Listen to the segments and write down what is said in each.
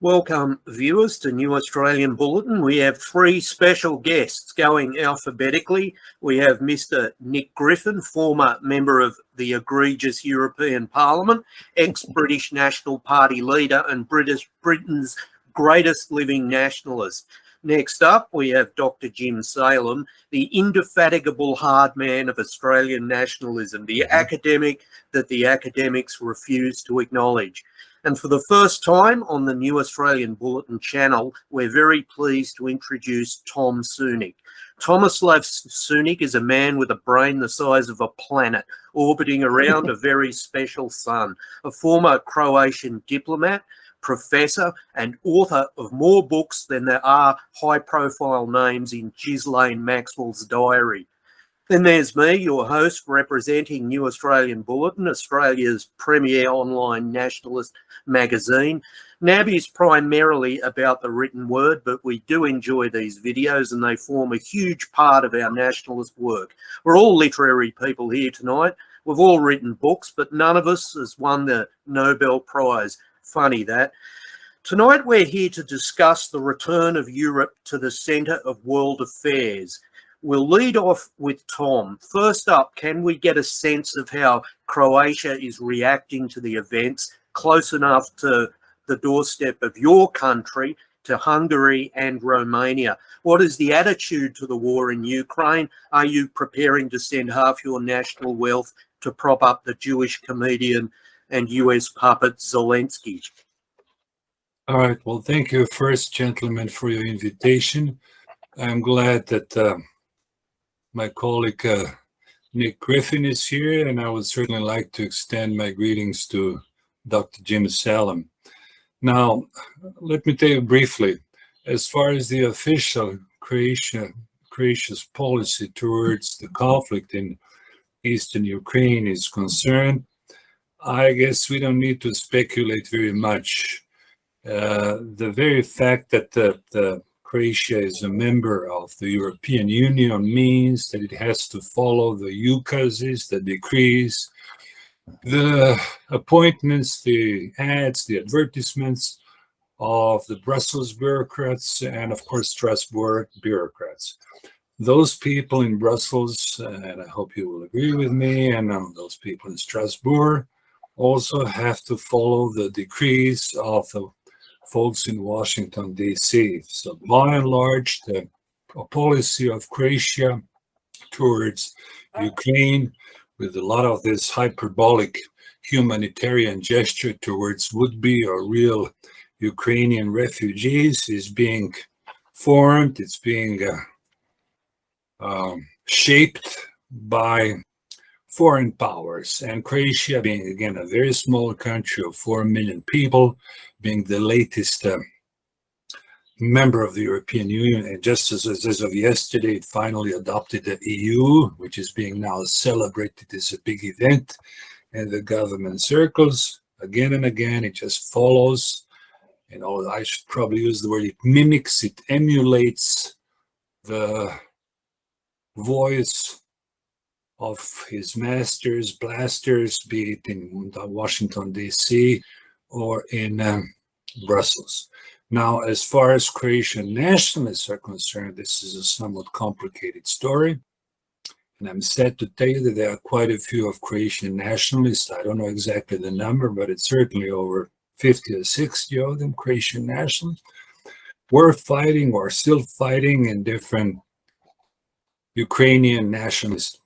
Welcome, viewers, to New Australian Bulletin. We have three special guests going alphabetically. We have Mr. Nick Griffin, former member of the egregious European Parliament, ex-British National Party leader and Britain's greatest living nationalist. Next up, we have Dr Jim Saleam, the indefatigable hard man of Australian nationalism, the academic that the academics refuse to acknowledge. And for the first time on the New Australian Bulletin channel, we're very pleased to introduce Tom Sunic. Tomislav Sunic is a man with a brain the size of a planet, orbiting around a very special sun, a former Croatian diplomat, professor and author of more books than there are high-profile names in Ghislaine Maxwell's diary. Then there's me, your host, representing New Australian Bulletin, Australia's premier online nationalist magazine. NAB is primarily about the written word, but we do enjoy these videos and they form a huge part of our nationalist work. We're all literary people here tonight. We've all written books, but none of us has won the Nobel Prize. Funny that. Tonight we're here to discuss the return of Europe to the centre of world affairs. We'll lead off with Tom. First up, can we get a sense of how Croatia is reacting to the events close enough to the doorstep of your country, to Hungary and Romania? What is the attitude to the war in Ukraine? Are you preparing to send half your national wealth to prop up the Jewish comedian and US puppet Zelensky? All right. Well, thank you first, gentlemen, for your invitation. I'm glad that my colleague Nick Griffin is here, and I would certainly like to extend my greetings to Dr. Jim Saleam. Now, let me tell you briefly, as far as the official Croatia's policy towards the conflict in eastern Ukraine is concerned, I guess we don't need to speculate very much. The very fact that the Croatia is a member of the European Union means that it has to follow the ukases, the decrees, the appointments, the ads, the advertisements of the Brussels bureaucrats and, of course, Strasbourg bureaucrats. Those people in Brussels, and I hope you will agree with me, and those people in Strasbourg also have to follow the decrees of the folks in Washington, D.C. So by and large, the policy of Croatia towards Ukraine, with a lot of this hyperbolic humanitarian gesture towards would-be or real Ukrainian refugees, is being formed. It's being shaped by foreign powers. And Croatia, being, again, a very small country of 4 million people, being the latest member of the European Union, and just as of yesterday, it finally adopted the EU, which is being now celebrated as a big event in the government circles. Again and again, it just follows. You know, I should probably use the word, it mimics, it emulates the voice of his masters, blasters, be it in Washington, D.C., or in Brussels. Now, as far as Croatian nationalists are concerned, this is a somewhat complicated story. And I'm sad to tell you that there are quite a few of Croatian nationalists. I don't know exactly the number, but it's certainly over 50 or 60 of them, Croatian nationalists, were fighting or still fighting in different Ukrainian nationalist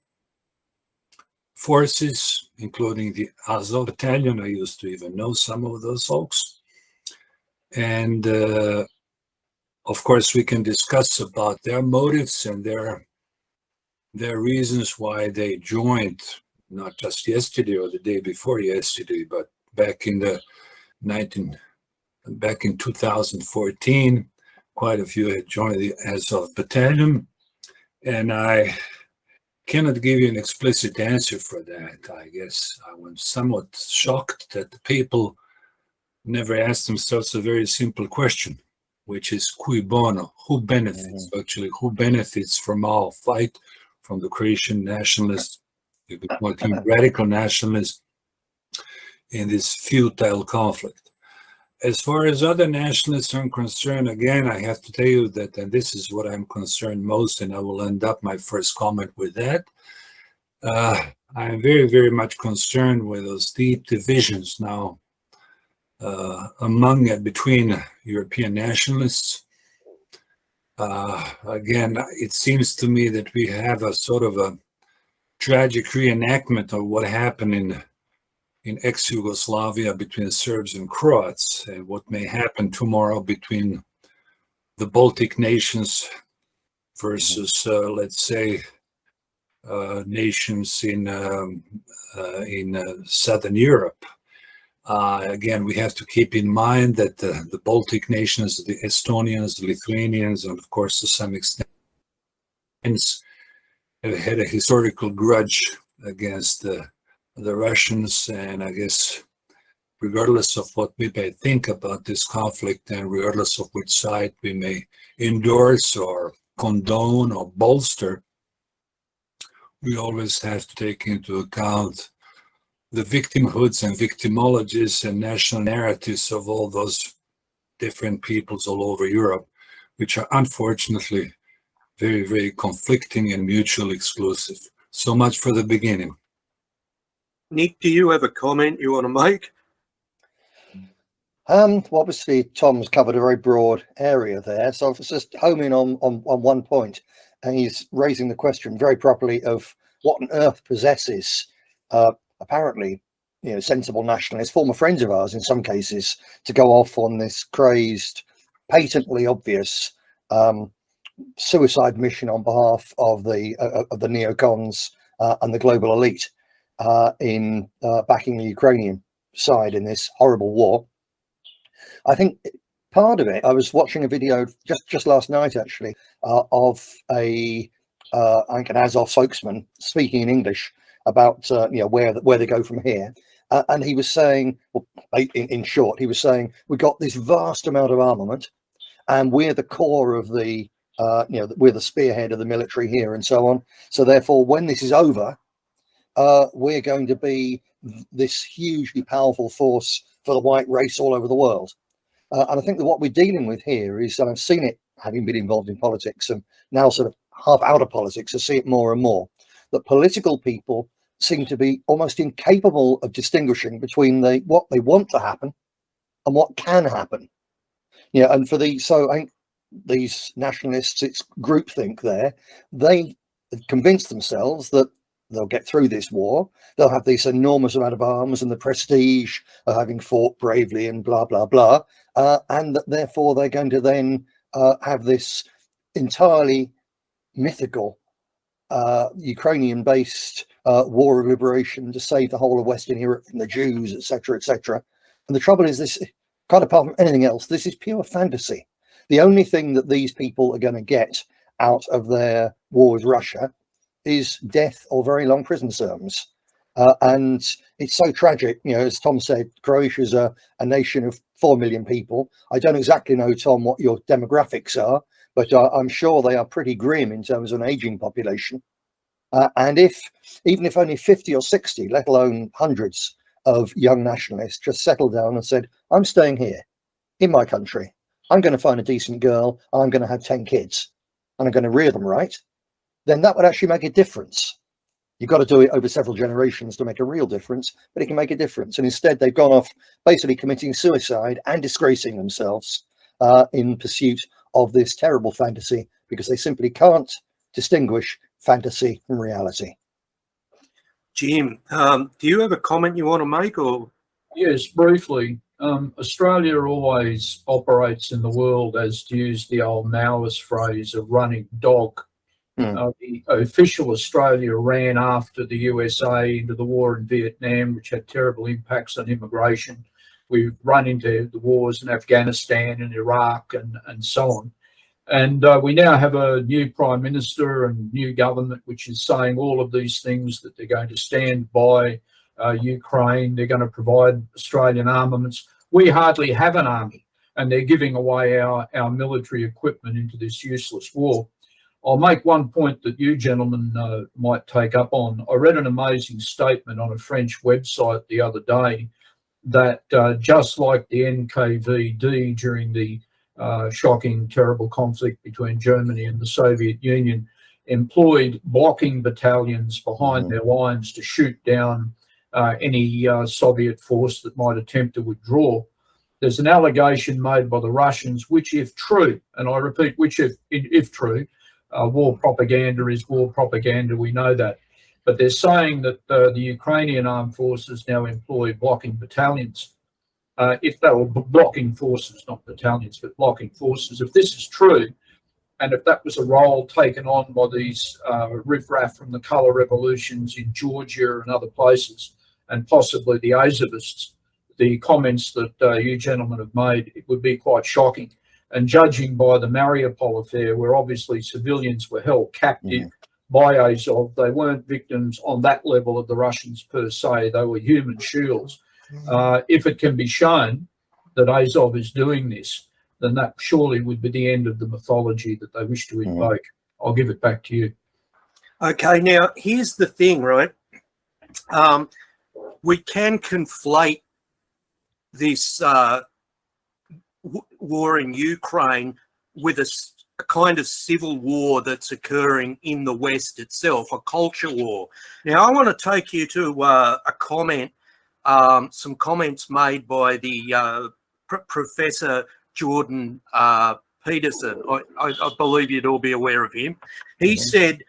forces, including the Azov battalion. I used to even know some of those folks. And of course, we can discuss about their motives and their reasons why they joined, not just yesterday or the day before yesterday, but back in 2014, quite a few had joined the Azov battalion. And I cannot give you an explicit answer for that. I guess I was somewhat shocked that the people never asked themselves a very simple question, which is cui bono, who benefits, actually, who benefits from our fight, from the Croatian nationalists, the radical nationalists, in this futile conflict. As far as other nationalists are concerned, again, I have to tell you that, and this is what I'm concerned most, and I will end up my first comment with that. I am very, very much concerned with those deep divisions now between European nationalists. Again, it seems to me that we have a sort of a tragic reenactment of what happened in ex-Yugoslavia between Serbs and Croats, and what may happen tomorrow between the Baltic nations versus, let's say, nations in Southern Europe. Again, we have to keep in mind that the Baltic nations, the Estonians, the Lithuanians, and of course to some extent have had a historical grudge against the Russians, and I guess regardless of what we may think about this conflict and regardless of which side we may endorse or condone or bolster, we always have to take into account the victimhoods and victimologies and national narratives of all those different peoples all over Europe, which are unfortunately very, very conflicting and mutually exclusive. So much for the beginning. Nick, do you have a comment you want to make? Well, obviously, Tom's covered a very broad area there, so I was just homing on one point, and he's raising the question very properly of what on earth possesses apparently, sensible nationalists, former friends of ours in some cases, to go off on this crazed, patently obvious suicide mission on behalf of the neocons and the global elite in backing the Ukrainian side in this horrible war. I think part of it, I was watching a video just last night actually of I think an Azov spokesman speaking in English about where they go from here, and he was saying, well, in short, he was saying we've got this vast amount of armament, and we're the core of the we're the spearhead of the military here, and so on. So therefore, when this is over, we're going to be this hugely powerful force for the white race all over the world. And I think that what we're dealing with here is, and I've seen it having been involved in politics and now sort of half out of politics, I see it more and more, that political people seem to be almost incapable of distinguishing between what they want to happen and what can happen. And so I think these nationalists, it's groupthink there, they have convinced themselves that they'll get through this war, they'll have this enormous amount of arms and the prestige of having fought bravely and blah, blah, blah, and that therefore they're going to then have this entirely mythical Ukrainian-based war of liberation to save the whole of Western Europe from the Jews, etc., etc. And the trouble is this, quite apart from anything else, this is pure fantasy. The only thing that these people are going to get out of their war with Russia is death or very long prison terms. And it's so tragic, as Tom said, Croatia's a nation of 4 million people. I don't exactly know, Tom, what your demographics are, but I'm sure they are pretty grim in terms of an aging population. And even if only 50 or 60, let alone hundreds of young nationalists just settled down and said, I'm staying here in my country, I'm going to find a decent girl, I'm going to have 10 kids, and I'm going to rear them right, then that would actually make a difference. You've got to do it over several generations to make a real difference, but it can make a difference. And instead, they've gone off basically committing suicide and disgracing themselves in pursuit of this terrible fantasy, because they simply can't distinguish fantasy from reality. Jim, do you have a comment you want to make? Or yes, briefly. Australia always operates in the world, as to use the old Maoist phrase, a running dog. The official Australia ran after the USA into the war in Vietnam, which had terrible impacts on immigration. We've run into the wars in Afghanistan and Iraq and so on. And we now have a new Prime Minister and new government, which is saying all of these things, that they're going to stand by Ukraine, they're going to provide Australian armaments. We hardly have an army, and they're giving away our military equipment into this useless war. I'll make one point that you gentlemen might take up on. I read an amazing statement on a French website the other day that just like the NKVD during the shocking, terrible conflict between Germany and the Soviet Union, employed blocking battalions behind their lines to shoot down any Soviet force that might attempt to withdraw. There's an allegation made by the Russians, which, if true, and I repeat, which if true, war propaganda is war propaganda, we know that. But they're saying that the Ukrainian armed forces now employ blocking battalions. If they were blocking forces, not battalions, but blocking forces, if this is true, and if that was a role taken on by these riffraff from the colour revolutions in Georgia and other places, and possibly the Azovists, the comments that you gentlemen have made, it would be quite shocking. And judging by the Mariupol affair, where obviously civilians were held captive by Azov, they weren't victims on that level of the Russians per se, they were human shields. If it can be shown that Azov is doing this, then that surely would be the end of the mythology that they wish to invoke. I'll give it back to you. Okay, now here's the thing, right? We can conflate this war in Ukraine with a kind of civil war that's occurring in the West itself, a culture war. Now, I want to take you to a comment, some comments made by the Professor Jordan Peterson. I believe you'd all be aware of him. He said,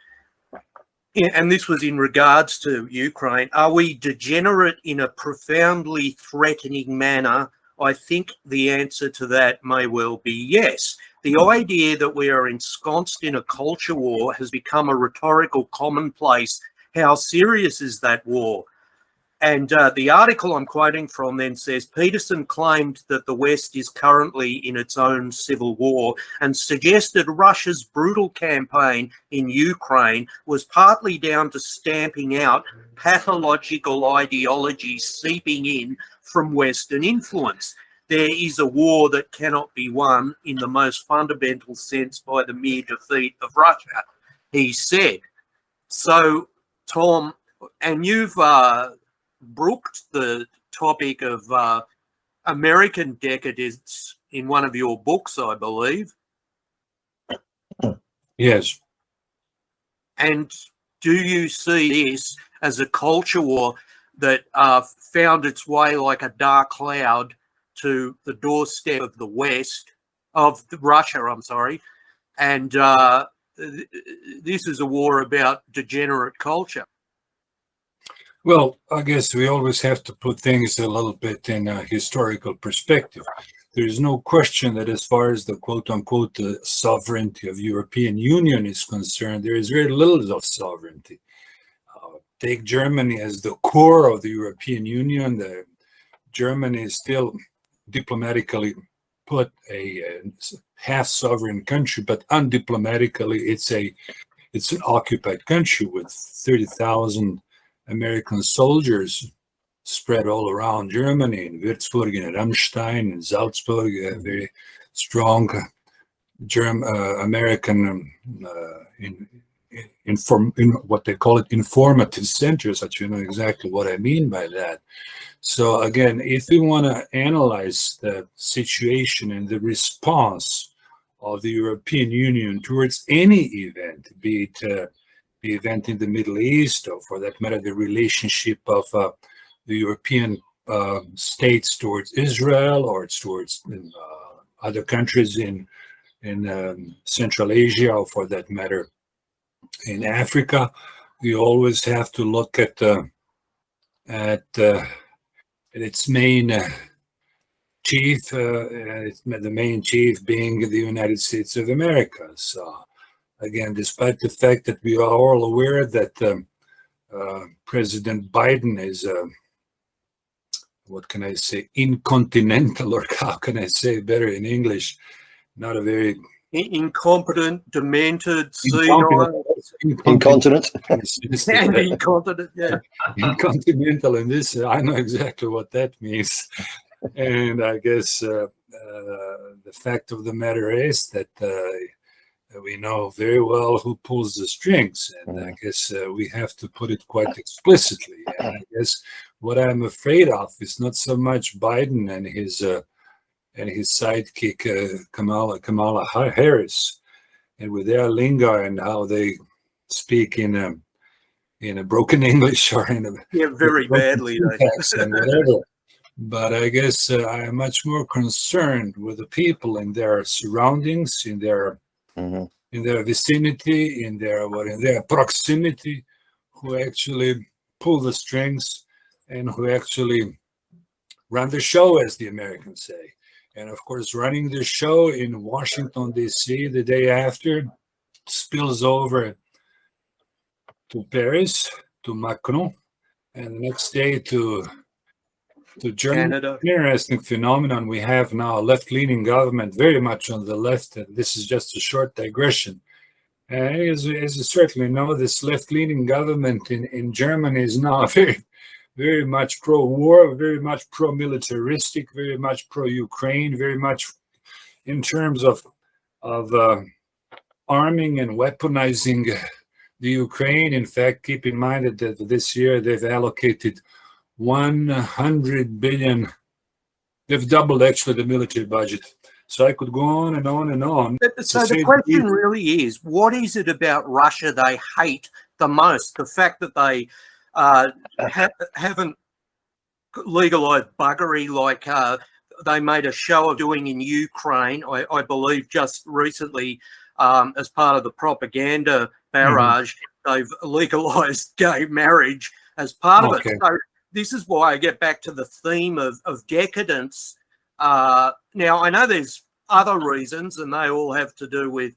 and this was in regards to Ukraine, are we degenerate in a profoundly threatening manner? I think the answer to that may well be yes. The idea that we are ensconced in a culture war has become a rhetorical commonplace. How serious is that war? And the article I'm quoting from then says, Peterson claimed that the West is currently in its own civil war and suggested Russia's brutal campaign in Ukraine was partly down to stamping out pathological ideologies seeping in from Western influence. There is a war that cannot be won in the most fundamental sense by the mere defeat of Russia, he said. So, Tom, and you've brooked the topic of American decadence in one of your books, I believe. Yes. And do you see this as a culture war that found its way like a dark cloud to the doorstep of the West, of Russia, I'm sorry, and this is a war about degenerate culture? Well, I guess we always have to put things a little bit in a historical perspective. There is no question that as far as the quote-unquote the sovereignty of European Union is concerned, there is very little of sovereignty. Take Germany as the core of the European Union. Germany is still diplomatically put a half-sovereign country, but undiplomatically it's an occupied country with 30,000 American soldiers spread all around Germany, in Würzburg, in Ramstein, in Salzburg, very strong American in what they call it informative centers, that you know exactly what I mean by that. So again, if we want to analyze the situation and the response of the European Union towards any event, be it the event in the Middle East, or for that matter, the relationship of the European states towards Israel, or towards other countries in Central Asia, or for that matter, in Africa, we always have to look at its main chief, the main chief being the United States of America. So again, despite the fact that we are all aware that President Biden is, what can I say, incontinental, or how can I say better in English, not a very... Incompetent, demented, senile. Incontinent. And incontinent, yeah. Incontinental in this, I know exactly what that means. And I guess the fact of the matter is that we know very well who pulls the strings, and I guess we have to put it quite explicitly. And I guess What I'm afraid of is not so much Biden and his sidekick Kamala Harris, and with their lingo and how they speak in a broken English or in a very badly. syntax and whatever. But I guess I am much more concerned with the people in their surroundings, in their vicinity, in their proximity, who actually pull the strings and who actually run the show, as the Americans say. And of course, running the show in Washington, D.C. the day after spills over to Paris, to Macron, and the next day to Germany. Canada. Interesting phenomenon. We have now a left-leaning government, very much on the left, and this is just a short digression. As you certainly know, this left-leaning government in Germany is now very, very much pro-war, very much pro-militaristic, very much pro-Ukraine, very much in terms of arming and weaponizing the Ukraine. In fact, keep in mind that this year they've allocated 100 billion. They've doubled actually the military budget. So I could go on and on and on. So the question really is, what is it about Russia they hate the most? The fact that they haven't legalized buggery like they made a show of doing in Ukraine, I believe just recently, as part of the propaganda barrage, they've legalized gay marriage as part of it. So this is why I get back to the theme of decadence. Now, I know there's other reasons, and they all have to do with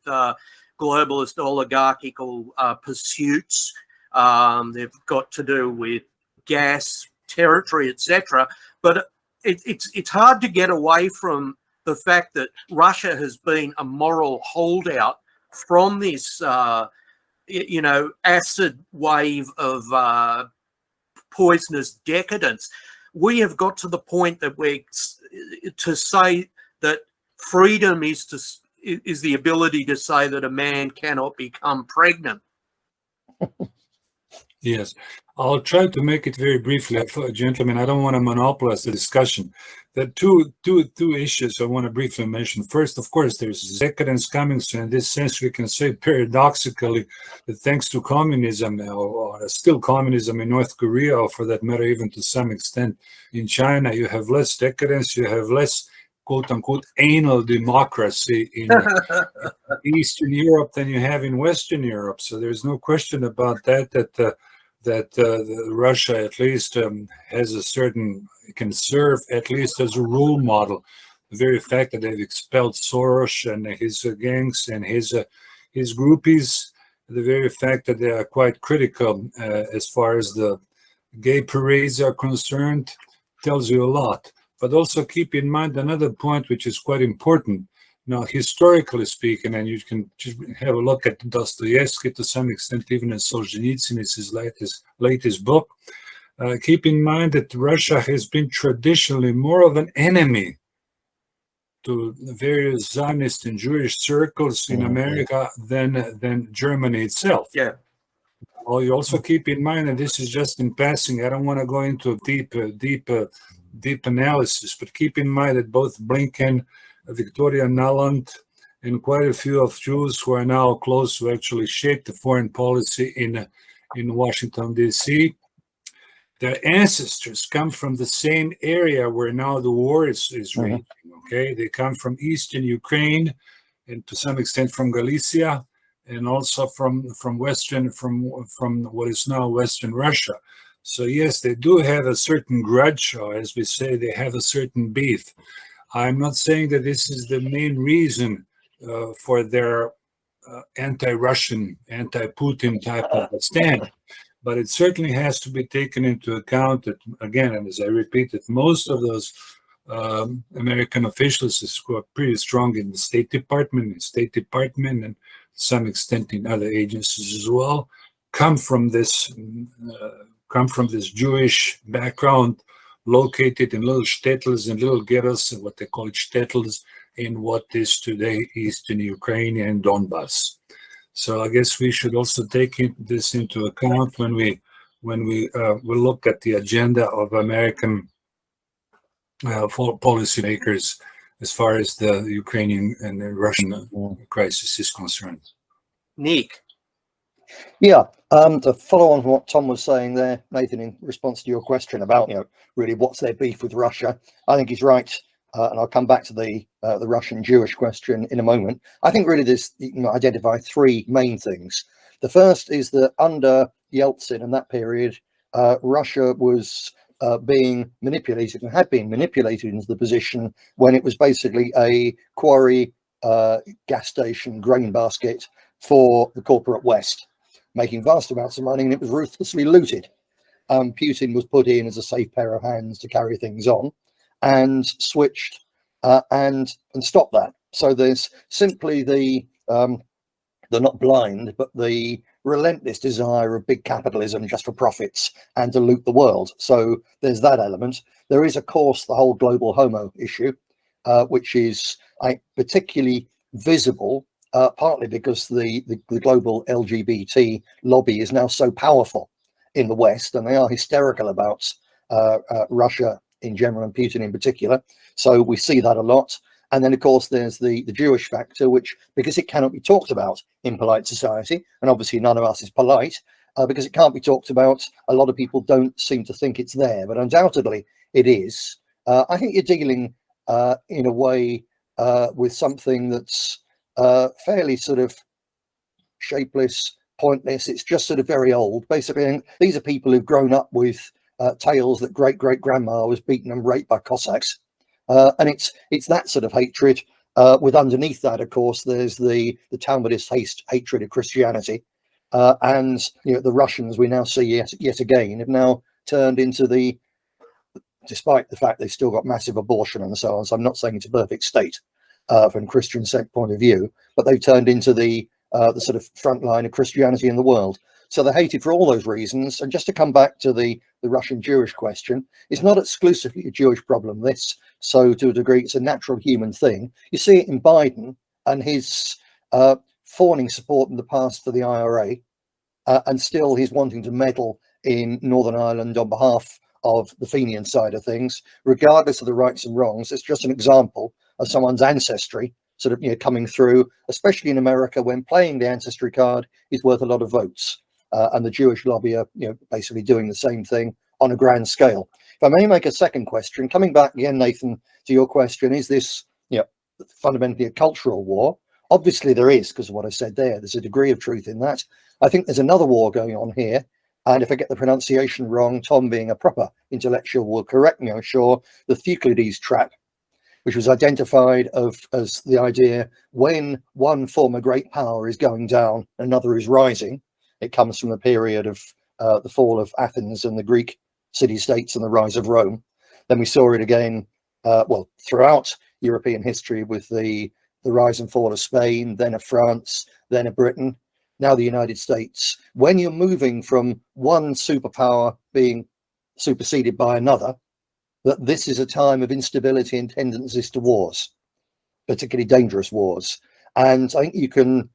globalist oligarchical pursuits. They've got to do with gas, territory, etc. But it's hard to get away from the fact that Russia has been a moral holdout from this, acid wave of poisonous decadence. We have got to the point that to say that freedom is the ability to say that a man cannot become pregnant. Yes, I'll try to make it very briefly, gentlemen. I don't want to monopolize the discussion. There are two issues I want to briefly mention. First, of course, there's decadence coming. So in this sense, we can say paradoxically that thanks to communism, or still communism in North Korea, or for that matter, even to some extent in China, you have less decadence, you have less quote-unquote anal democracy in Eastern Europe than you have in Western Europe. So there's no question about that Russia at least has a certain, can serve at least as a role model. The very fact that they've expelled Soros and his gangs and his groupies, the very fact that they are quite critical as far as the gay parades are concerned, tells you a lot. But also keep in mind another point which is quite important. Now, historically speaking, and you can just have a look at Dostoevsky to some extent, even in Solzhenitsyn, it's his latest book. Keep in mind that Russia has been traditionally more of an enemy to various Zionist and Jewish circles in America than Germany itself. Yeah. Well, you also keep in mind, and this is just in passing, I don't want to go into deep analysis, but keep in mind that both Blinken, Victoria Nuland, and quite a few of Jews who are now close to actually shape the foreign policy in Washington, D.C., their ancestors come from the same area where now the war is raging. Okay, they come from eastern Ukraine, and to some extent from Galicia, and also from what is now Western Russia. So yes, they do have a certain grudge, or as we say, they have a certain beef. I'm not saying that this is the main reason for their anti-Russian, anti-Putin type of stand, but it certainly has to be taken into account that, again, and as I repeat, that most of those American officials who are pretty strong in the State Department, and to some extent in other agencies as well, come from this Jewish background, located in little shtetls and little ghettos, and what they call shtetls, in what is today Eastern Ukraine and Donbass. So I guess we should also take this into account when we when we look at the agenda of American policymakers as far as the Ukrainian and the Russian crisis is concerned. Nick. Yeah, to follow on from what Tom was saying there, Nathan, in response to your question about, really what's their beef with Russia, I think he's right, and I'll come back to the Russian-Jewish question in a moment. I think really you can identify three main things. The first is that under Yeltsin in that period, Russia was being manipulated and had been manipulated into the position when it was basically a quarry, gas station, grain basket for the corporate West, making vast amounts of money, and it was ruthlessly looted. Putin was put in as a safe pair of hands to carry things on, and switched and stopped that. So there's simply they're not blind, but the relentless desire of big capitalism just for profits and to loot the world. So there's that element. There is, of course, the whole global homo issue, which is particularly visible, partly because the global LGBT lobby is now so powerful in the West, and they are hysterical about Russia in general and Putin in particular. So we see that a lot. And then, of course, there's the Jewish factor, which, because it cannot be talked about in polite society, and obviously none of us is polite, because it can't be talked about, a lot of people don't seem to think it's there, but undoubtedly it is. I think you're dealing in a way with something that's fairly sort of shapeless, pointless. It's just sort of very old. Basically, these are people who've grown up with tales that great-great-grandma was beaten and raped by Cossacks. And it's that sort of hatred, with underneath that, of course, there's the Talmudist hatred of Christianity. And the Russians, we now see yet again, have now turned into despite the fact they've still got massive abortion and so on, so I'm not saying it's a perfect state from a Christian sect point of view, but they've turned into the sort of front line of Christianity in the world. So they're hated for all those reasons. And just to come back to the Russian-Jewish question, it's not exclusively a Jewish problem, this. So to a degree, it's a natural human thing. You see it in Biden and his fawning support in the past for the IRA, and still he's wanting to meddle in Northern Ireland on behalf of the Fenian side of things, regardless of the rights and wrongs. It's just an example of someone's ancestry sort of coming through, especially in America, when playing the ancestry card is worth a lot of votes. And the Jewish lobby are basically doing the same thing on a grand scale. If I may make a second question, coming back again, Nathan, to your question, is this fundamentally a cultural war? Obviously there is, because of what I said there. There's a degree of truth in that. I think there's another war going on here, and if I get the pronunciation wrong, Tom, being a proper intellectual, will correct me, I'm sure. The Thucydides trap, which was identified as the idea when one former great power is going down, another is rising. It comes from the period of the fall of Athens and the Greek city-states and the rise of Rome. Then we saw it again, throughout European history with the rise and fall of Spain, then of France, then of Britain, now the United States. When you're moving from one superpower being superseded by another, that this is a time of instability and tendencies to wars, particularly dangerous wars. And I think you can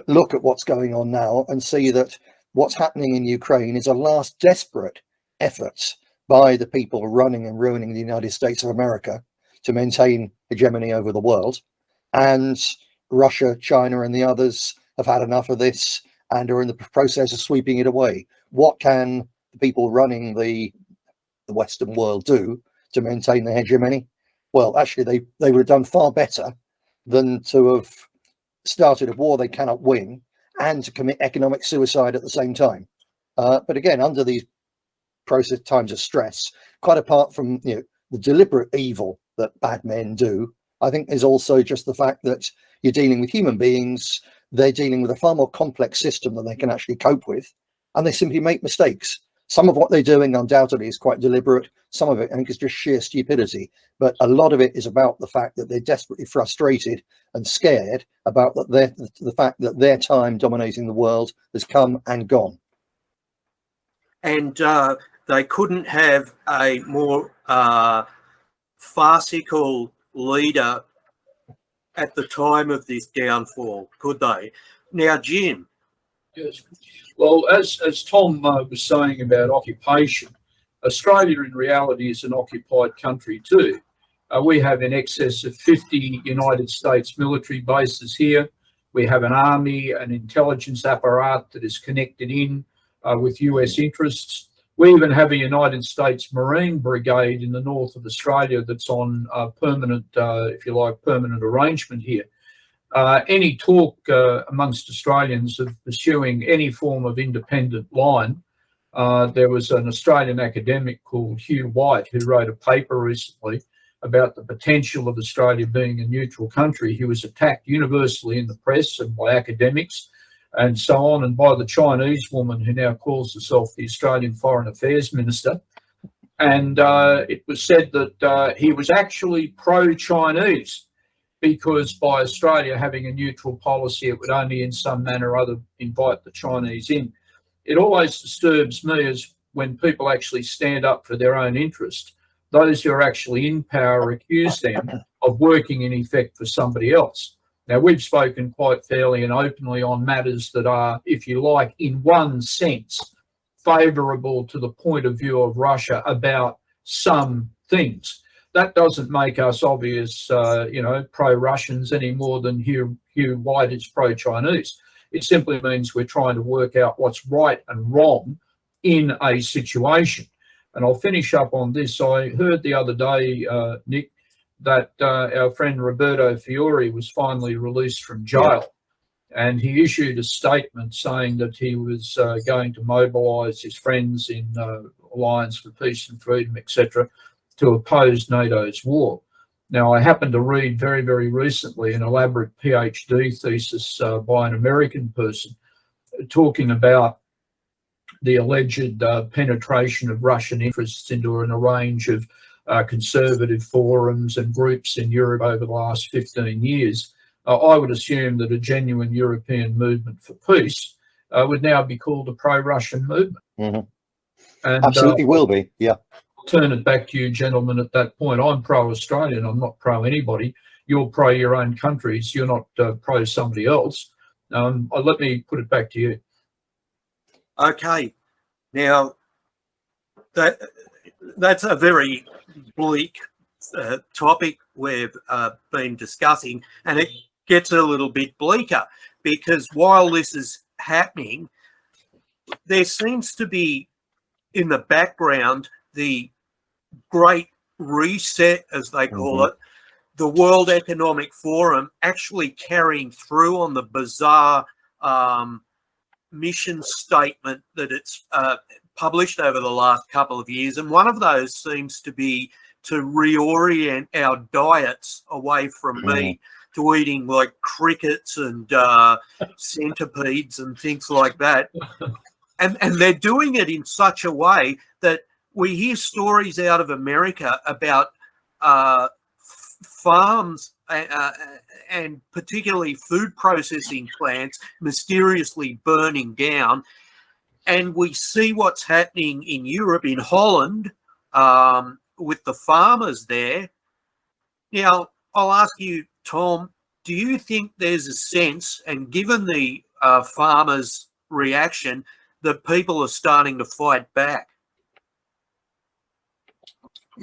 look at what's going on now and see that what's happening in Ukraine is a last desperate effort by the people running and ruining the United States of America to maintain hegemony over the world. And Russia, China, and the others have had enough of this and are in the process of sweeping it away. What can the people running the Western world do to maintain their hegemony? Well, actually, they would have done far better than to have started a war they cannot win and to commit economic suicide at the same time. But again, under these times of stress, quite apart from the deliberate evil that bad men do, I think there's also just the fact that you're dealing with human beings. They're dealing with a far more complex system than they can actually cope with, and they simply make mistakes. Some of what they're doing undoubtedly is quite deliberate. Some of it, I think, is just sheer stupidity. But a lot of it is about the fact that they're desperately frustrated and scared about the fact that their time dominating the world has come and gone. And they couldn't have a more farcical leader at the time of this downfall, could they? Now, Jim, Yes. Well, as Tom was saying about occupation, Australia in reality is an occupied country too. We have in excess of 50 United States military bases here. We have an army, an intelligence apparatus that is connected in with US interests. We even have a United States Marine Brigade in the north of Australia that's on permanent, if you like, permanent arrangement here. Any talk amongst Australians of pursuing any form of independent line, there was an Australian academic called Hugh White who wrote a paper recently about the potential of Australia being a neutral country. He was attacked universally in the press and by academics and so on, and by the Chinese woman who now calls herself the Australian Foreign Affairs Minister. And it was said that he was actually pro-Chinese, because by Australia having a neutral policy, it would only in some manner or other invite the Chinese in. It always disturbs me as when people actually stand up for their own interest, those who are actually in power accuse them of working in effect for somebody else. Now, we've spoken quite fairly and openly on matters that are, if you like, in one sense, favourable to the point of view of Russia about some things. That doesn't make us obvious, pro-Russians any more than Hugh White is pro-Chinese. It simply means we're trying to work out what's right and wrong in a situation. And I'll finish up on this. I heard the other day, Nick, that our friend Roberto Fiore was finally released from jail. And he issued a statement saying that he was going to mobilise his friends in Alliance for Peace and Freedom, etc., to oppose NATO's war. Now, I happened to read very, very recently an elaborate PhD thesis by an American person talking about the alleged penetration of Russian interests into a range of conservative forums and groups in Europe over the last 15 years. I would assume that a genuine European movement for peace would now be called a pro-Russian movement. Mm-hmm. And, absolutely will be, yeah. Turn it back to you, gentlemen, at that point. I'm pro-Australian. I'm not pro-anybody. You're pro your own countries. You're not pro somebody else. Let me put it back to you. Okay. Now, that's a very bleak topic we've been discussing, and it gets a little bit bleaker because while this is happening, there seems to be in the background the Great Reset, as they call it, the World Economic Forum actually carrying through on the bizarre mission statement that it's published over the last couple of years. And one of those seems to be to reorient our diets away from meat to eating like crickets and centipedes and things like that. And they're doing it in such a way that we hear stories out of America about farms and particularly food processing plants mysteriously burning down. And we see what's happening in Europe, in Holland, with the farmers there. Now, I'll ask you, Tom, do you think there's a sense, and given the farmers' reaction, that people are starting to fight back?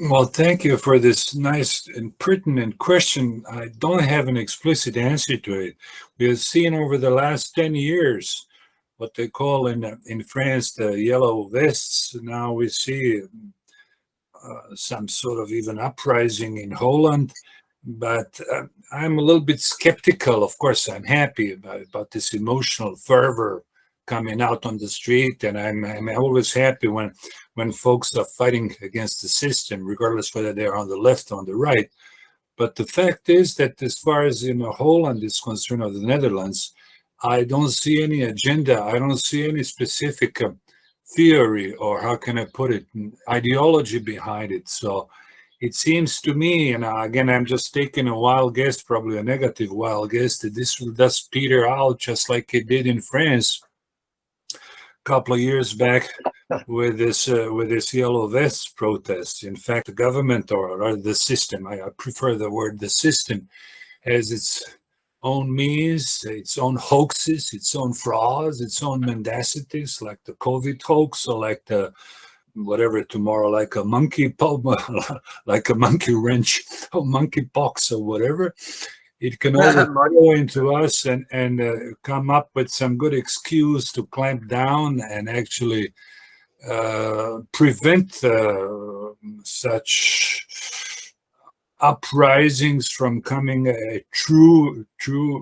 Well, thank you for this nice and pertinent question. I don't have an explicit answer to it. We have seen over the last 10 years what they call in France the yellow vests. Now we see some sort of even uprising in Holland. But I'm a little bit skeptical. Of course, I'm happy about this emotional fervor coming out on the street, and I'm always happy when folks are fighting against the system, regardless whether they're on the left or on the right. But the fact is that as far as Holland is concerned, or the Netherlands, I don't see any agenda. I don't see any specific theory, or how can I put it, ideology behind it. So it seems to me, and again, I'm just taking a wild guess, probably a negative wild guess, that this will just peter out just like it did in France a couple of years back with this yellow vests protest. In fact, the government or the system, I prefer the word the system, has its own means, its own hoaxes, its own frauds, its own mendacities, like the COVID hoax, or like the whatever tomorrow, like a monkey like a monkey wrench or monkey pox or whatever. It can always go into us and come up with some good excuse to clamp down and actually prevent such uprisings from coming a true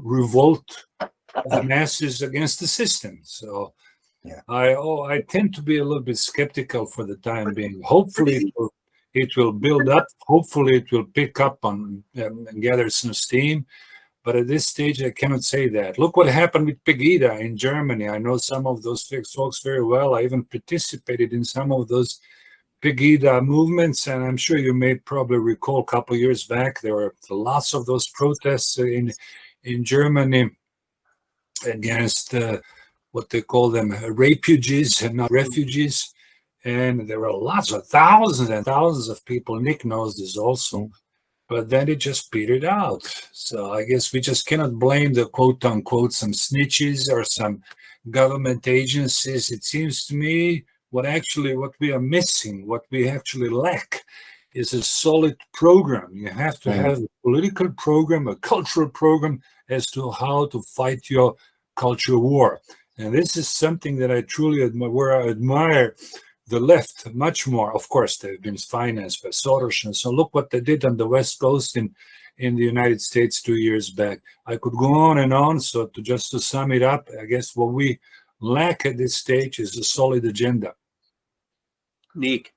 revolt of the masses against the system. So yeah. I tend to be a little bit skeptical for the time being. Hopefully it will build up. Hopefully it will pick up on and gather some steam. But at this stage, I cannot say that. Look what happened with Pegida in Germany. I know some of those folks very well. I even participated in some of those Pegida movements, and I'm sure you may probably recall a couple of years back, there were lots of those protests in Germany against what they call them, refugees and not refugees. And there were lots of thousands and thousands of people. Nick knows this also. But then it just petered out. So I guess we just cannot blame the quote unquote some snitches or some government agencies. It seems to me what we are missing, what we actually lack, is a solid program. You have to have a political program, a cultural program as to how to fight your culture war. And this is something that I truly admire, where I admire the left much more. Of course, they've been financed by Soros, and so look what they did on the West Coast in the United States 2 years back. I could go on and on. So to sum it up, I guess what we lack at this stage is a solid agenda. Nick.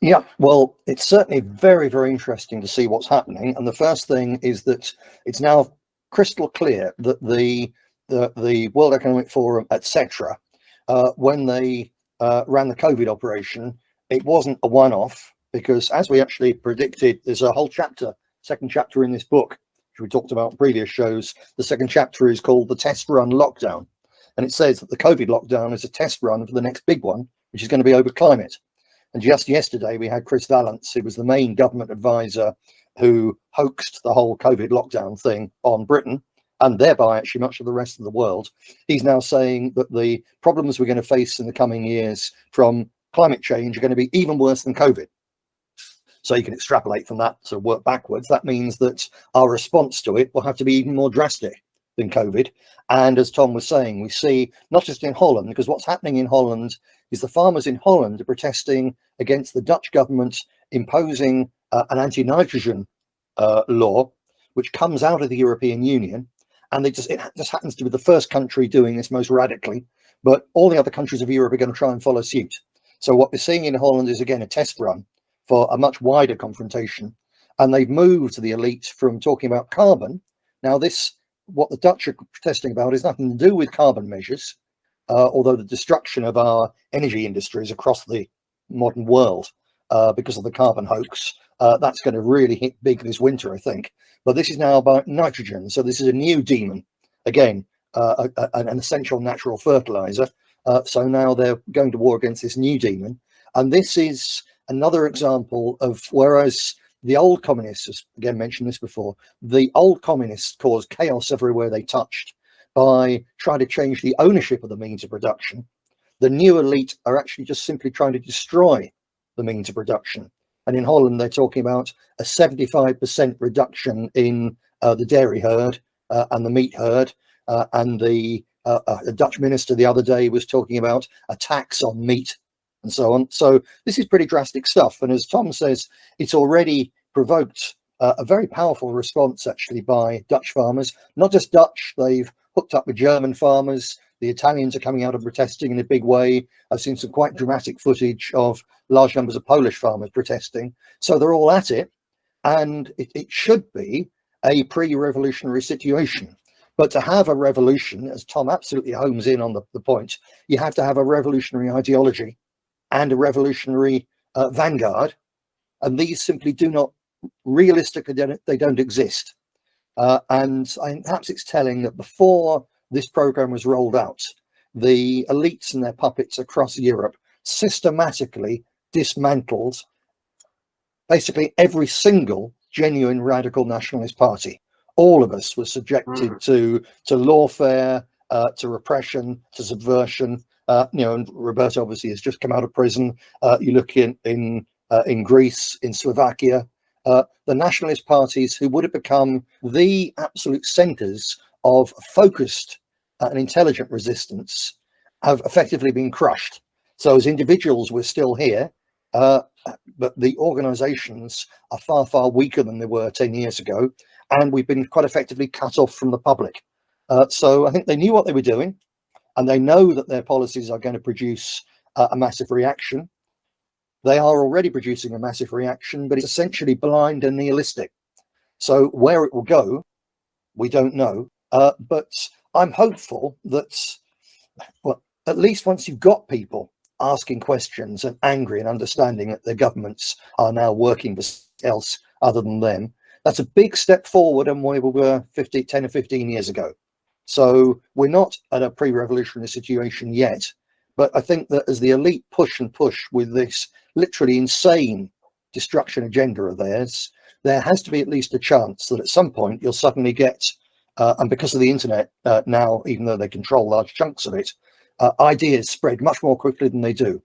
Yeah, well, it's certainly very, very interesting to see what's happening. And the first thing is that it's now crystal clear that the World Economic Forum, etc., when they ran the COVID operation, it wasn't a one-off, because as we actually predicted, there's a whole chapter, second chapter in this book, which we talked about in previous shows. The second chapter is called The Test Run Lockdown. And it says that the COVID lockdown is a test run for the next big one, which is going to be over climate. And just yesterday, we had Chris Vallance, who was the main government advisor who hoaxed the whole COVID lockdown thing on Britain, and thereby actually much of the rest of the world. He's now saying that the problems we're going to face in the coming years from climate change are going to be even worse than COVID. So you can extrapolate from that, so work backwards. That means that our response to it will have to be even more drastic than COVID. And as Tom was saying, we see not just in Holland, because what's happening in Holland is the farmers in Holland are protesting against the Dutch government imposing an anti-nitrogen law, which comes out of the European Union. And it just happens to be the first country doing this most radically, but all the other countries of Europe are going to try and follow suit. So what we're seeing in Holland is, again, a test run for a much wider confrontation. And they've moved the elite from talking about carbon. Now what the Dutch are protesting about is nothing to do with carbon measures, although the destruction of our energy industries across the modern world because of the carbon hoax, that's going to really hit big this winter, I think. But this is now about nitrogen. So this is a new demon, again, an essential natural fertilizer. So now they're going to war against this new demon. And this is another example of, whereas the old communists, again, mentioned this before, the old communists caused chaos everywhere they touched by trying to change the ownership of the means of production. The new elite are actually just simply trying to destroy the means of production. And in Holland, they're talking about a 75% reduction in the dairy herd and the meat herd. And the Dutch minister the other day was talking about a tax on meat and so on. So this is pretty drastic stuff. And as Tom says, it's already provoked a very powerful response, actually, by Dutch farmers. Not just Dutch, they've hooked up with German farmers. The Italians are coming out and protesting in a big way. I've seen some quite dramatic footage of large numbers of Polish farmers protesting. So they're all at it. And it should be a pre-revolutionary situation. But to have a revolution, as Tom absolutely homes in on the point, you have to have a revolutionary ideology and a revolutionary vanguard. And these simply do not, realistically, they don't exist. And perhaps it's telling that before this program was rolled out, the elites and their puppets across Europe systematically dismantled basically every single genuine radical nationalist party All of us were subjected to lawfare, to repression, to subversion. And Roberto obviously has just come out of prison. You look in Greece, in Slovakia, the nationalist parties who would have become the absolute centres of focused and intelligent resistance have effectively been crushed. So as individuals, we're still here, but the organisations are far, far weaker than they were 10 years ago, and we've been quite effectively cut off from the public. So I think they knew what they were doing, and they know that their policies are going to produce a massive reaction. They are already producing a massive reaction, but it's essentially blind and nihilistic. So where it will go, we don't know. But I'm hopeful that, well, at least once you've got people asking questions and angry and understanding that their governments are now working for something else other than them, that's a big step forward on where we were 10 or 15 years ago. So we're not at a pre-revolutionary situation yet, but I think that as the elite push and push with this literally insane destruction agenda of theirs, there has to be at least a chance that at some point you'll suddenly get, and because of the internet now, even though they control large chunks of it, ideas spread much more quickly than they do.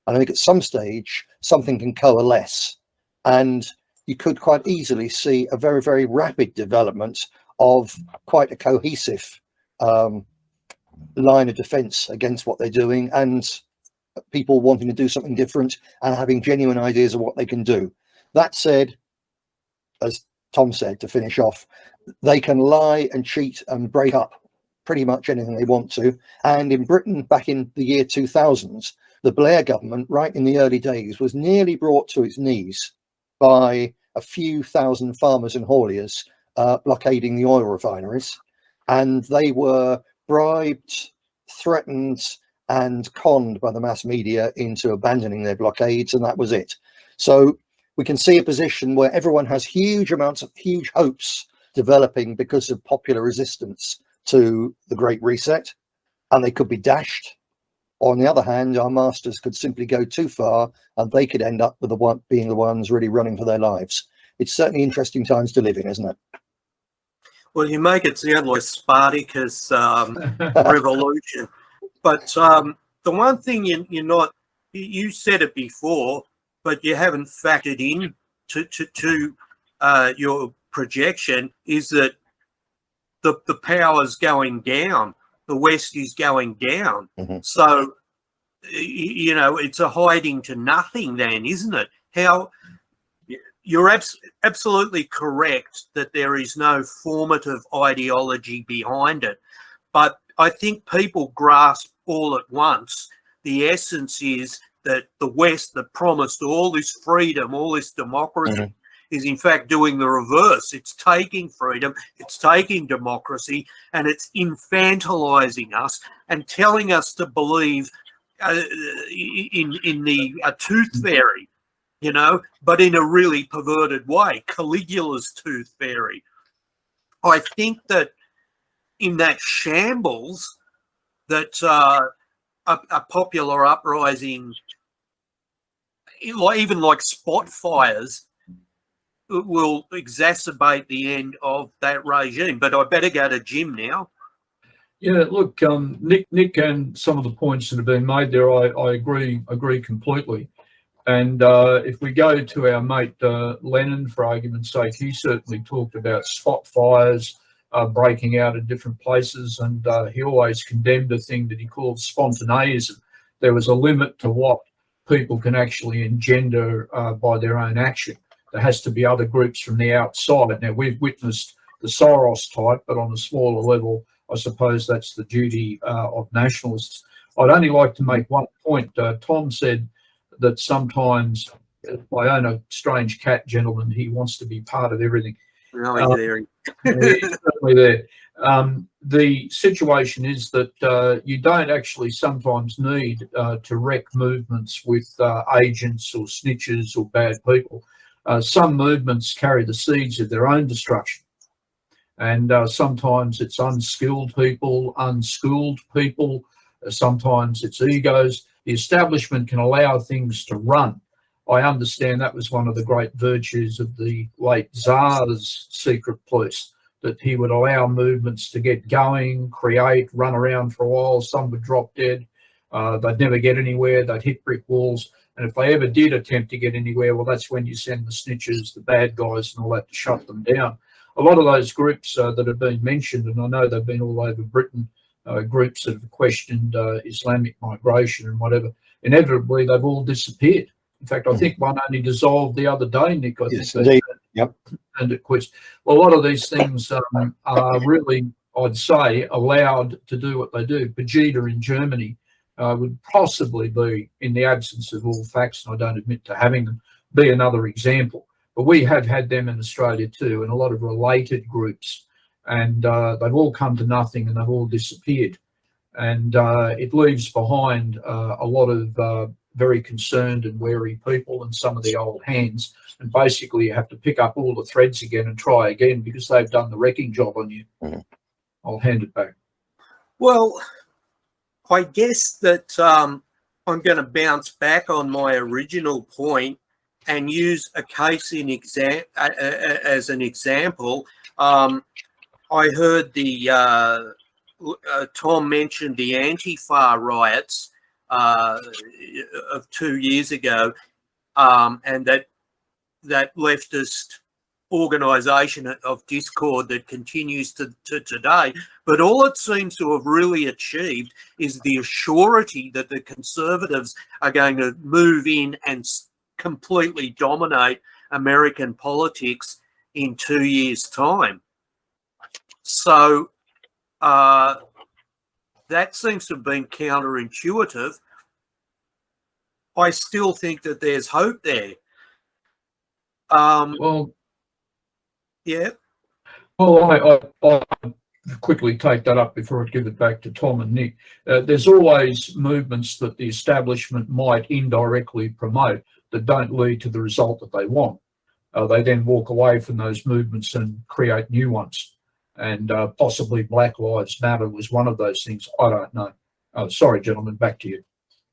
And I think at some stage, something can coalesce. And you could quite easily see a very, very rapid development of quite a cohesive line of defense against what they're doing, and people wanting to do something different and having genuine ideas of what they can do. That said, as Tom said, to finish off, they can lie and cheat and break up pretty much anything they want to. And in Britain, back in the year 2000, the Blair government, right in the early days, was nearly brought to its knees by a few thousand farmers and hauliers blockading the oil refineries. And they were bribed, threatened, and conned by the mass media into abandoning their blockades, and that was it. So we can see a position where everyone has huge hopes developing because of popular resistance to the Great Reset, and they could be dashed. On the other hand, our masters could simply go too far, and they could end up with being the ones really running for their lives. It's certainly interesting times to live in, isn't it? Well, you make it sound like Spartacus revolution, but the one thing you said it before, but you haven't factored in to your projection, is that the power's going down, the West is going down. Mm-hmm. So, it's a hiding to nothing then, isn't it? You're absolutely correct that there is no formative ideology behind it. But I think people grasp all at once the essence is that the West that promised all this freedom, all this democracy, mm-hmm. is in fact doing the reverse. It's taking freedom, it's taking democracy, and it's infantilizing us and telling us to believe in the tooth fairy. But in a really perverted way, Caligula's tooth fairy. I think that in that shambles that a popular uprising, even like spot fires, will exacerbate the end of that regime. But I better go to Jim now. Yeah, look, Nick and some of the points that have been made there, I agree completely. And if we go to our mate Lennon, for argument's sake, he certainly talked about spot fires breaking out in different places, and he always condemned a thing that he called spontaneism. There was a limit to what people can actually engender by their own action. There has to be other groups from the outside. Now, we've witnessed the Soros type, but on a smaller level, I suppose that's the duty of nationalists. I'd only like to make one point. Tom said that sometimes, I own a strange cat, gentleman, he wants to be part of everything. No, he's certainly there. The situation is that you don't actually sometimes need to wreck movements with agents or snitches or bad people. Some movements carry the seeds of their own destruction. And sometimes it's unskilled people, unschooled people. Sometimes it's egos. The establishment can allow things to run. I understand that was one of the great virtues of the late Tsar's secret police, that he would allow movements to get going, create, run around for a while. Some would drop dead. They'd never get anywhere. They'd hit brick walls. And if they ever did attempt to get anywhere, well, that's when you send the snitches, the bad guys and all that to shut them down. A lot of those groups that have been mentioned, and I know they've been all over Britain, groups that have questioned Islamic migration and whatever, inevitably they've all disappeared. In fact, I think one only dissolved the other day, Nick. I Yes, think indeed. Yep. And it quits. Well, a lot of these things are really, I'd say, allowed to do what they do. Pegida in Germany would possibly be, in the absence of all facts, and I don't admit to having them, be another example. But we have had them in Australia too, and a lot of related groups, and they've all come to nothing and they've all disappeared. And it leaves behind a lot of very concerned and wary people and some of the old hands. And basically you have to pick up all the threads again and try again because they've done the wrecking job on you. Mm-hmm. I'll hand it back. Well, I guess that I'm going to bounce back on my original point and use a case as an example. I heard the Tom mentioned the Antifa riots of 2 years ago, and that leftist organisation of discord that continues to today. But all it seems to have really achieved is the assurity that the Conservatives are going to move in and completely dominate American politics in 2 years' time. So that seems to have been counterintuitive. I still think that there's hope there. Well, yeah. Well, I quickly take that up before I give it back to Tom and Nick. There's always movements that the establishment might indirectly promote that don't lead to the result that they want. They then walk away from those movements and create new ones. And possibly Black Lives Matter was one of those things. I don't know. Sorry, gentlemen, back to you.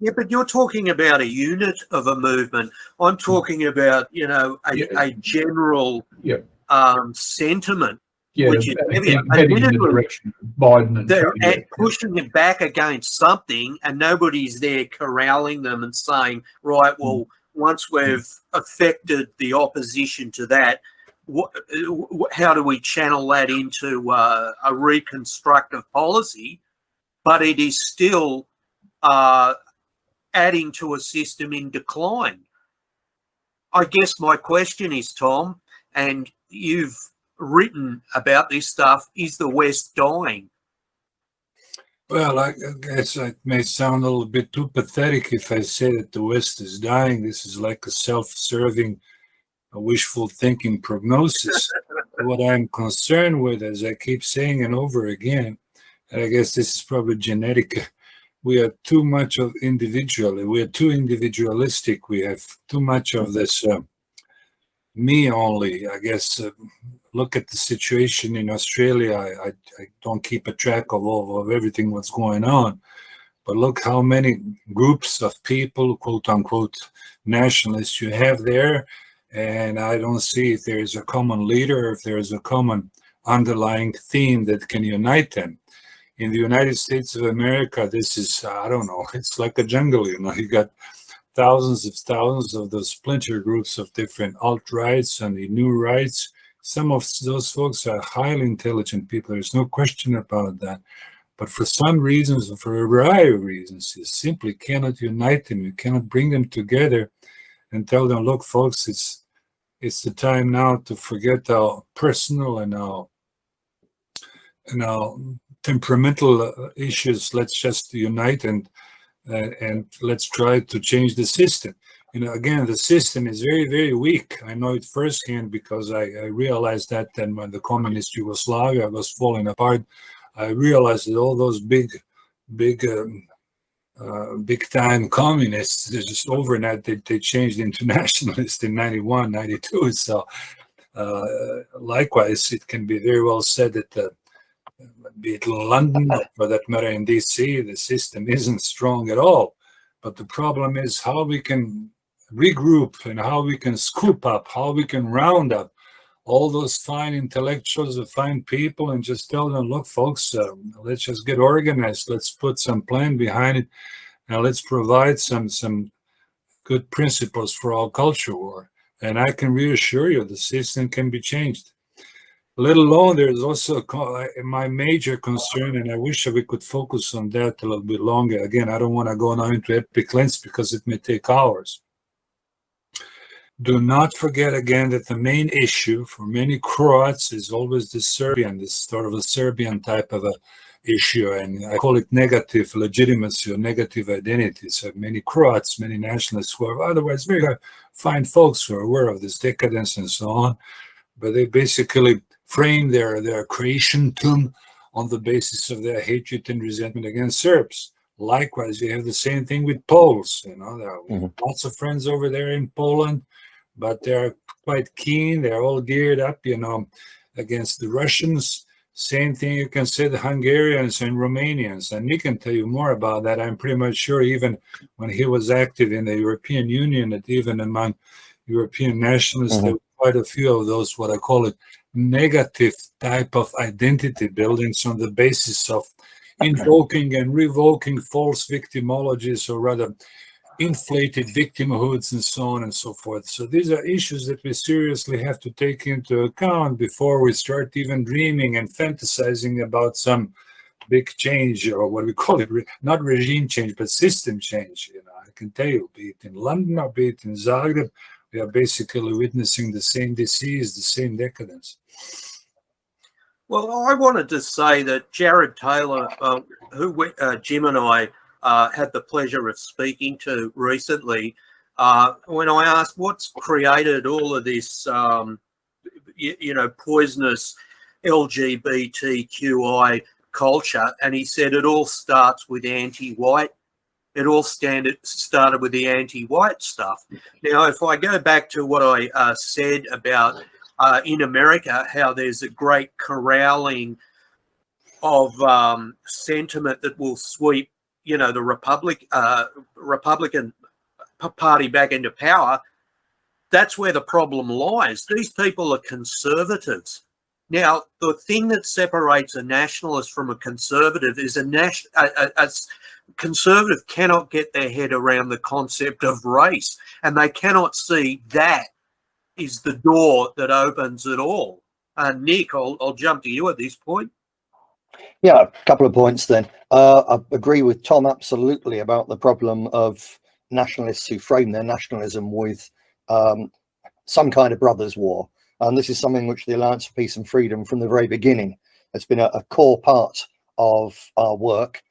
Yeah, but you're talking about a unit of a movement. I'm talking about, you know, a general sentiment. Yeah, which is heading in the direction of Biden and pushing it back against something, and nobody's there corralling them and saying, right, well, once we've affected the opposition to that, how do we channel that into a reconstructive policy? But it is still adding to a system in decline. I guess my question is, Tom, and you've written about this stuff, is the West dying? Well, I guess it may sound a little bit too pathetic if I say that the West is dying. This is like a self-serving, wishful thinking prognosis. What I'm concerned with, as I keep saying and over again, and I guess this is probably genetic, we are too much of individually. We are too individualistic. We have too much of this me only. I guess look at the situation in Australia. I don't keep a track of everything what's going on, but look how many groups of people, quote unquote, nationalists you have there, and I don't see if there is a common leader, or if there is a common underlying theme that can unite them. In the United States of America, this is, I don't know, it's like a jungle, you know. You got thousands of those splinter groups of different alt-rights and the new rights. Some of those folks are highly intelligent people. There's no question about that. But for some reasons, for a variety of reasons, you simply cannot unite them. You cannot bring them together and tell them, look, folks, it's the time now to forget our personal and our temperamental issues. Let's just unite and let's try to change the system. You know, again, the system is very, very weak. I know it firsthand because I realized that then when the communist Yugoslavia was falling apart, I realized that all those big time communists, they're just overnight, they changed into nationalists in 91, 92. So likewise, it can be very well said that be it London, or for that matter in DC, the system isn't strong at all. But the problem is how we can regroup and how we can scoop up, how we can round up all those fine intellectuals, the fine people, and just tell them, look, folks, let's just get organized. Let's put some plan behind it, and let's provide some good principles for our culture war. And I can reassure you, the system can be changed. Let alone, there's also my major concern, and I wish we could focus on that a little bit longer. Again, I don't want to go now into epic lengths because it may take hours. Do not forget again that the main issue for many Croats is always the Serbian, this sort of a Serbian type of a issue, and I call it negative legitimacy or negative identity. So many Croats, many nationalists who are otherwise very fine folks who are aware of this decadence and so on, but they basically frame their Croatian tomb on the basis of their hatred and resentment against Serbs. Likewise, you have the same thing with Poles. You know, there are lots of friends over there in Poland, but they're quite keen. They're all geared up, you know, against the Russians. Same thing you can say the Hungarians and Romanians, and he can tell you more about that. I'm pretty much sure even when he was active in the European Union, that even among European nationalists, there were quite a few of those, what I call it, negative type of identity buildings on the basis of invoking and revoking false victimologies, or rather inflated victimhoods and so on and so forth. So these are issues that we seriously have to take into account before we start even dreaming and fantasizing about some big change, or what we call it, not regime change, but system change. You know, I can tell you, be it in London or be it in Zagreb, we are basically witnessing the same disease, the same decadence. Well, I wanted to say that Jared Taylor, who Jim and I had the pleasure of speaking to recently, when I asked what's created all of this, poisonous LGBTQI culture, and he said it all starts with anti-white. It all started with the anti-white stuff. Now, if I go back to what I said about in America, how there's a great corralling of sentiment that will sweep, the Republican Party back into power, that's where the problem lies. These people are conservatives. Now, the thing that separates a nationalist from a conservative is a conservative cannot get their head around the concept of race, and they cannot see that is the door that opens it all. Nick, I'll jump to you at this point. Yeah, a couple of points then. I agree with Tom absolutely about the problem of nationalists who frame their nationalism with some kind of brothers' war. And this is something which the Alliance for Peace and Freedom from the very beginning has been a core part of our work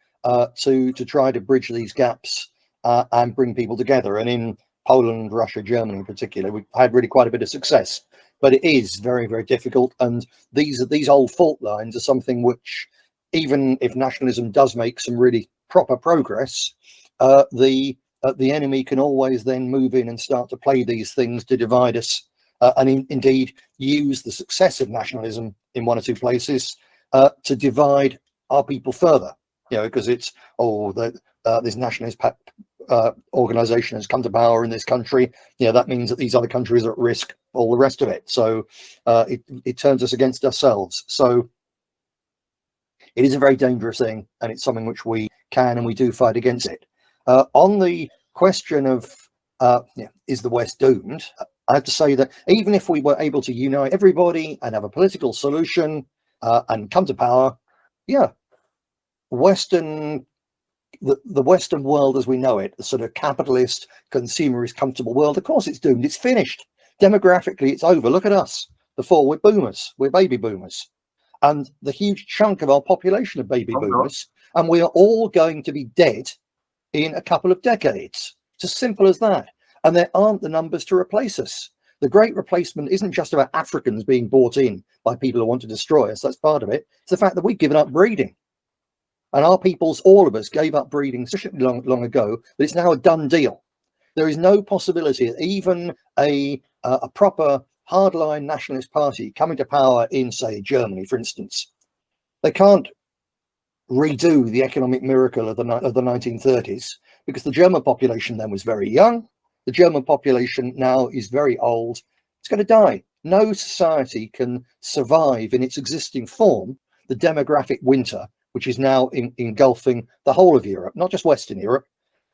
to try to bridge these gaps and bring people together. And in Poland, Russia, Germany in particular, we've had really quite a bit of success. But it is very, very difficult. And these old fault lines are something which, even if nationalism does make some really proper progress, the enemy can always then move in and start to play these things to divide us, and indeed use the success of nationalism in one or two places to divide our people further. Because it's, this nationalist organization has come to power in this country. That means that these other countries are at risk, all the rest of it. So it turns us against ourselves. So it is a very dangerous thing, and it's something which we can and we do fight against it. On the question of is the West doomed, I have to say that even if we were able to unite everybody and have a political solution and come to power, the Western world as we know it, the sort of capitalist, consumerist, comfortable world, of course it's doomed. It's finished. Demographically, it's over. Look at us. We're boomers. We're baby boomers. And the huge chunk of our population are baby boomers. And we are all going to be dead in a couple of decades. It's as simple as that. And there aren't the numbers to replace us. The great replacement isn't just about Africans being bought in by people who want to destroy us. That's part of it. It's the fact that we've given up breeding. And our peoples, all of us, gave up breeding sufficiently long ago that it's now a done deal. There is no possibility that even a proper hardline nationalist party coming to power in, say, Germany, for instance, they can't redo the economic miracle of the 1930s, because the German population then was very young. The German population now is very old. It's going to die. no society can survive in its existing form the demographic winter, which is now engulfing the whole of Europe, not just Western Europe.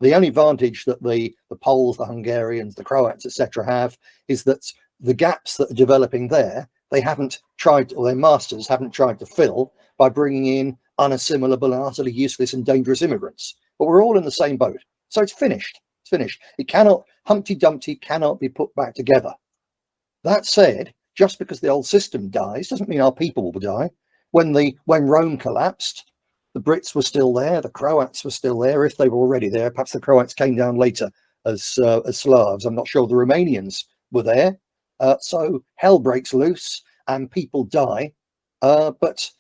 The only advantage that the Poles, the Hungarians, the Croats, etc., have is that the gaps that are developing there, they haven't tried, or their masters haven't tried to fill by bringing in unassimilable and utterly useless and dangerous immigrants. But we're all in the same boat. So it's finished. It's finished. It cannot, Humpty Dumpty cannot be put back together. That said, just because the old system dies doesn't mean our people will die. When Rome collapsed, the Brits were still there, the Croats were still there, if they were already there. Perhaps the Croats came down later as Slavs. I'm not sure the Romanians were there. So hell breaks loose and people die, but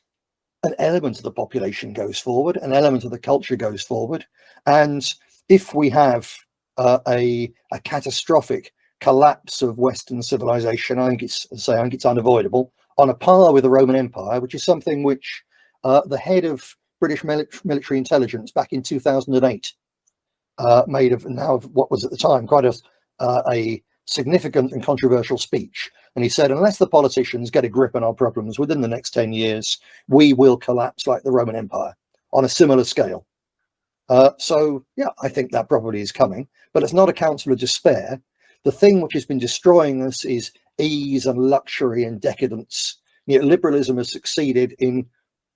an element of the population goes forward, an element of the culture goes forward. And if we have a catastrophic collapse of Western civilization, I think it's unavoidable, on a par with the Roman Empire, which is something which the head of British military intelligence back in 2008 made of what was at the time quite a significant and controversial speech. And he said, unless the politicians get a grip on our problems within the next 10 years, we will collapse like the Roman Empire on a similar scale. So, yeah, I think that probably is coming, but it's not a counsel of despair. The thing which has been destroying us is ease and luxury and decadence. Yet liberalism has succeeded in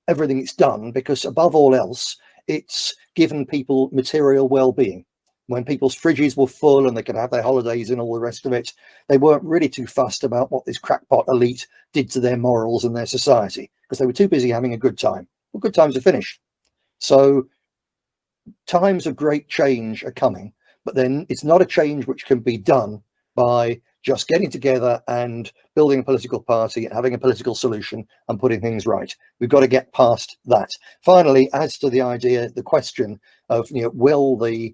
everything it's done because, above all else, it's given people material well-being. When people's fridges were full and they could have their holidays and all the rest of it, they weren't really too fussed about what this crackpot elite did to their morals and their society because they were too busy having a good time. Well, good times are finished. So times of great change are coming, but then it's not a change which can be done by just getting together and building a political party and having a political solution and putting things right. We've got to get past that. Finally, as to the idea, the question of, will the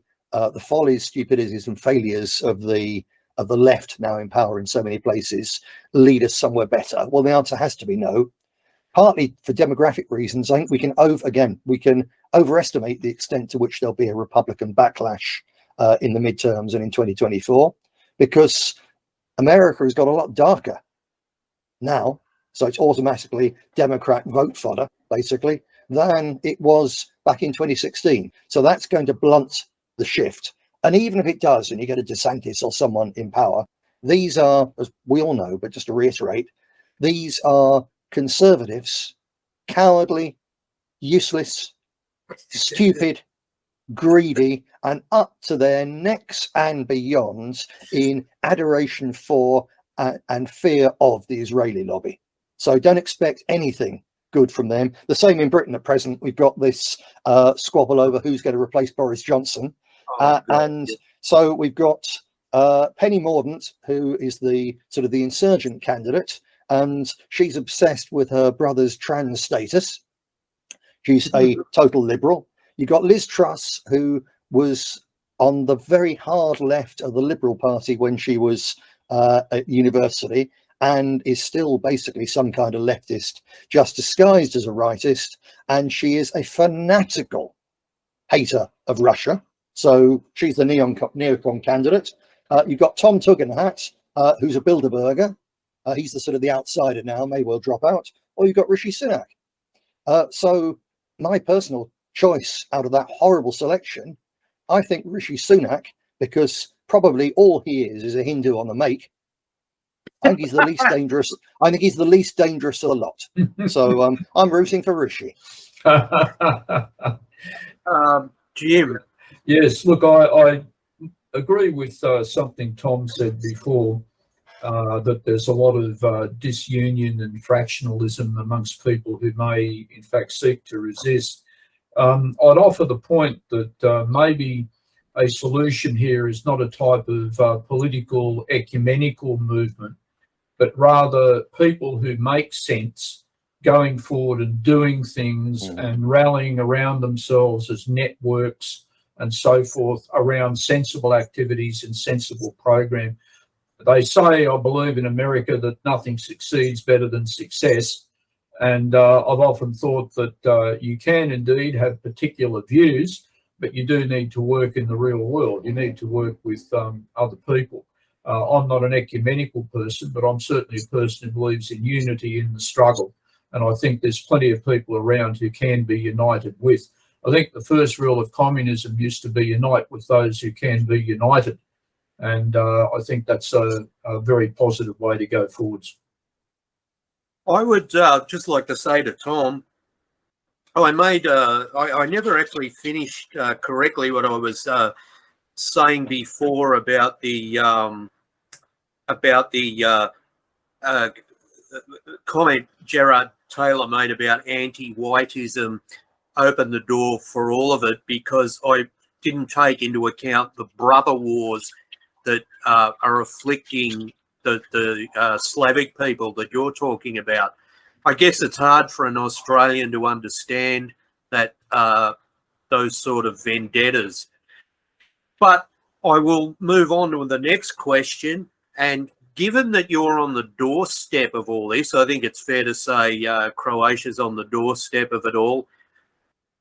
follies, stupidities and failures of the left now in power in so many places lead us somewhere better? Well, the answer has to be no. Partly for demographic reasons. I think we can overestimate the extent to which there'll be a Republican backlash in the midterms and in 2024, because America has got a lot darker now, so it's automatically Democrat vote fodder, basically, than it was back in 2016. So that's going to blunt the shift. And even if it does, and you get a DeSantis or someone in power, these are, as we all know, but just to reiterate, these are conservatives, cowardly, useless, stupid, greedy, and up to their necks and beyond in adoration for and fear of the Israeli lobby. So don't expect anything good from them. The same in Britain at present. We've got this squabble over who's going to replace Boris Johnson. And so we've got Penny Mordaunt, who is the insurgent candidate, and she's obsessed with her brother's trans status. She's a total liberal. You've got Liz Truss, who was on the very hard left of the Liberal Party when she was at university, and is still basically some kind of leftist, just disguised as a rightist. And she is a fanatical hater of Russia. So she's the neocon candidate. You've got Tom Tugendhat, who's a Bilderberger. He's the outsider now, may well drop out. Or you've got Rishi Sunak. So my personal choice out of that horrible selection, I think Rishi Sunak, because probably all he is a Hindu on the make. I think he's the least dangerous. I think he's the least dangerous of the lot. So I'm rooting for Rishi. Jim. Yes, look, I agree with something Tom said before, that there's a lot of disunion and fractionalism amongst people who may, in fact, seek to resist. I'd offer the point that maybe a solution here is not a type of political ecumenical movement, but rather people who make sense going forward and doing things and rallying around themselves as networks and so forth around sensible activities and sensible program. They say, I believe in America, that nothing succeeds better than success. And I've often thought that you can indeed have particular views, but you do need to work in the real world. You need to work with other people. I'm not an ecumenical person, but I'm certainly a person who believes in unity in the struggle. And I think there's plenty of people around who can be united with. I think the first rule of communism used to be unite with those who can be united. And I think that's a very positive way to go forwards. I would just like to say to Tom, I never actually finished correctly what I was saying before about the comment Gerard Taylor made about anti-whiteism opened the door for all of it, because I didn't take into account the brother wars that are afflicting the Slavic people that you're talking about. I guess it's hard for an Australian to understand that those sort of vendettas. But I will move on to the next question. And given that you're on the doorstep of all this, I think it's fair to say Croatia's on the doorstep of it all.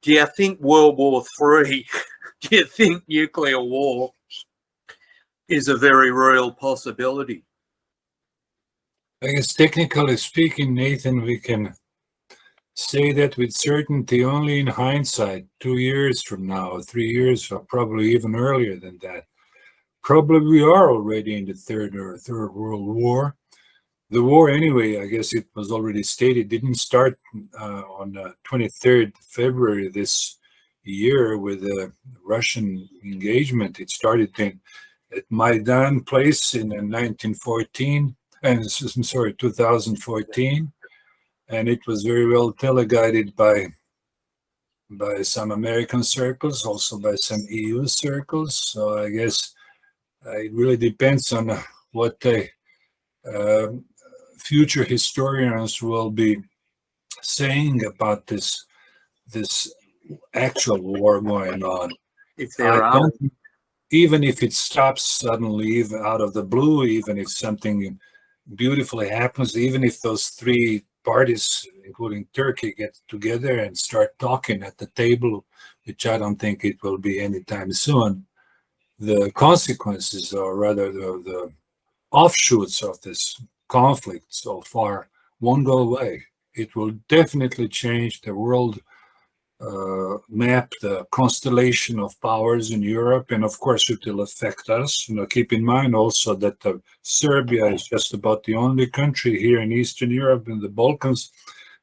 Do you think World War III, do you think nuclear war is a very real possibility? I guess technically speaking, Nathan, we can say that with certainty only in hindsight, 2 years from now, 3 years, or probably even earlier than that. Probably we are already in the third World War. The war, anyway, I guess it was already stated, didn't start on 23rd February this year with a Russian engagement. It started at Maidan place in 2014, and it was very well teleguided by some American circles, also by some EU circles. So I guess it really depends on what future historians will be saying about this actual war going on. If there are, even if it stops suddenly out of the blue, even if something beautifully happens, even if those three parties, including Turkey, get together and start talking at the table, which I don't think it will be anytime soon, the consequences, or rather the offshoots of this conflict so far, won't go away. It will definitely change the world map, the constellation of powers in Europe, and of course it will affect us. Keep in mind also that Serbia is just about the only country here in Eastern Europe, in the Balkans,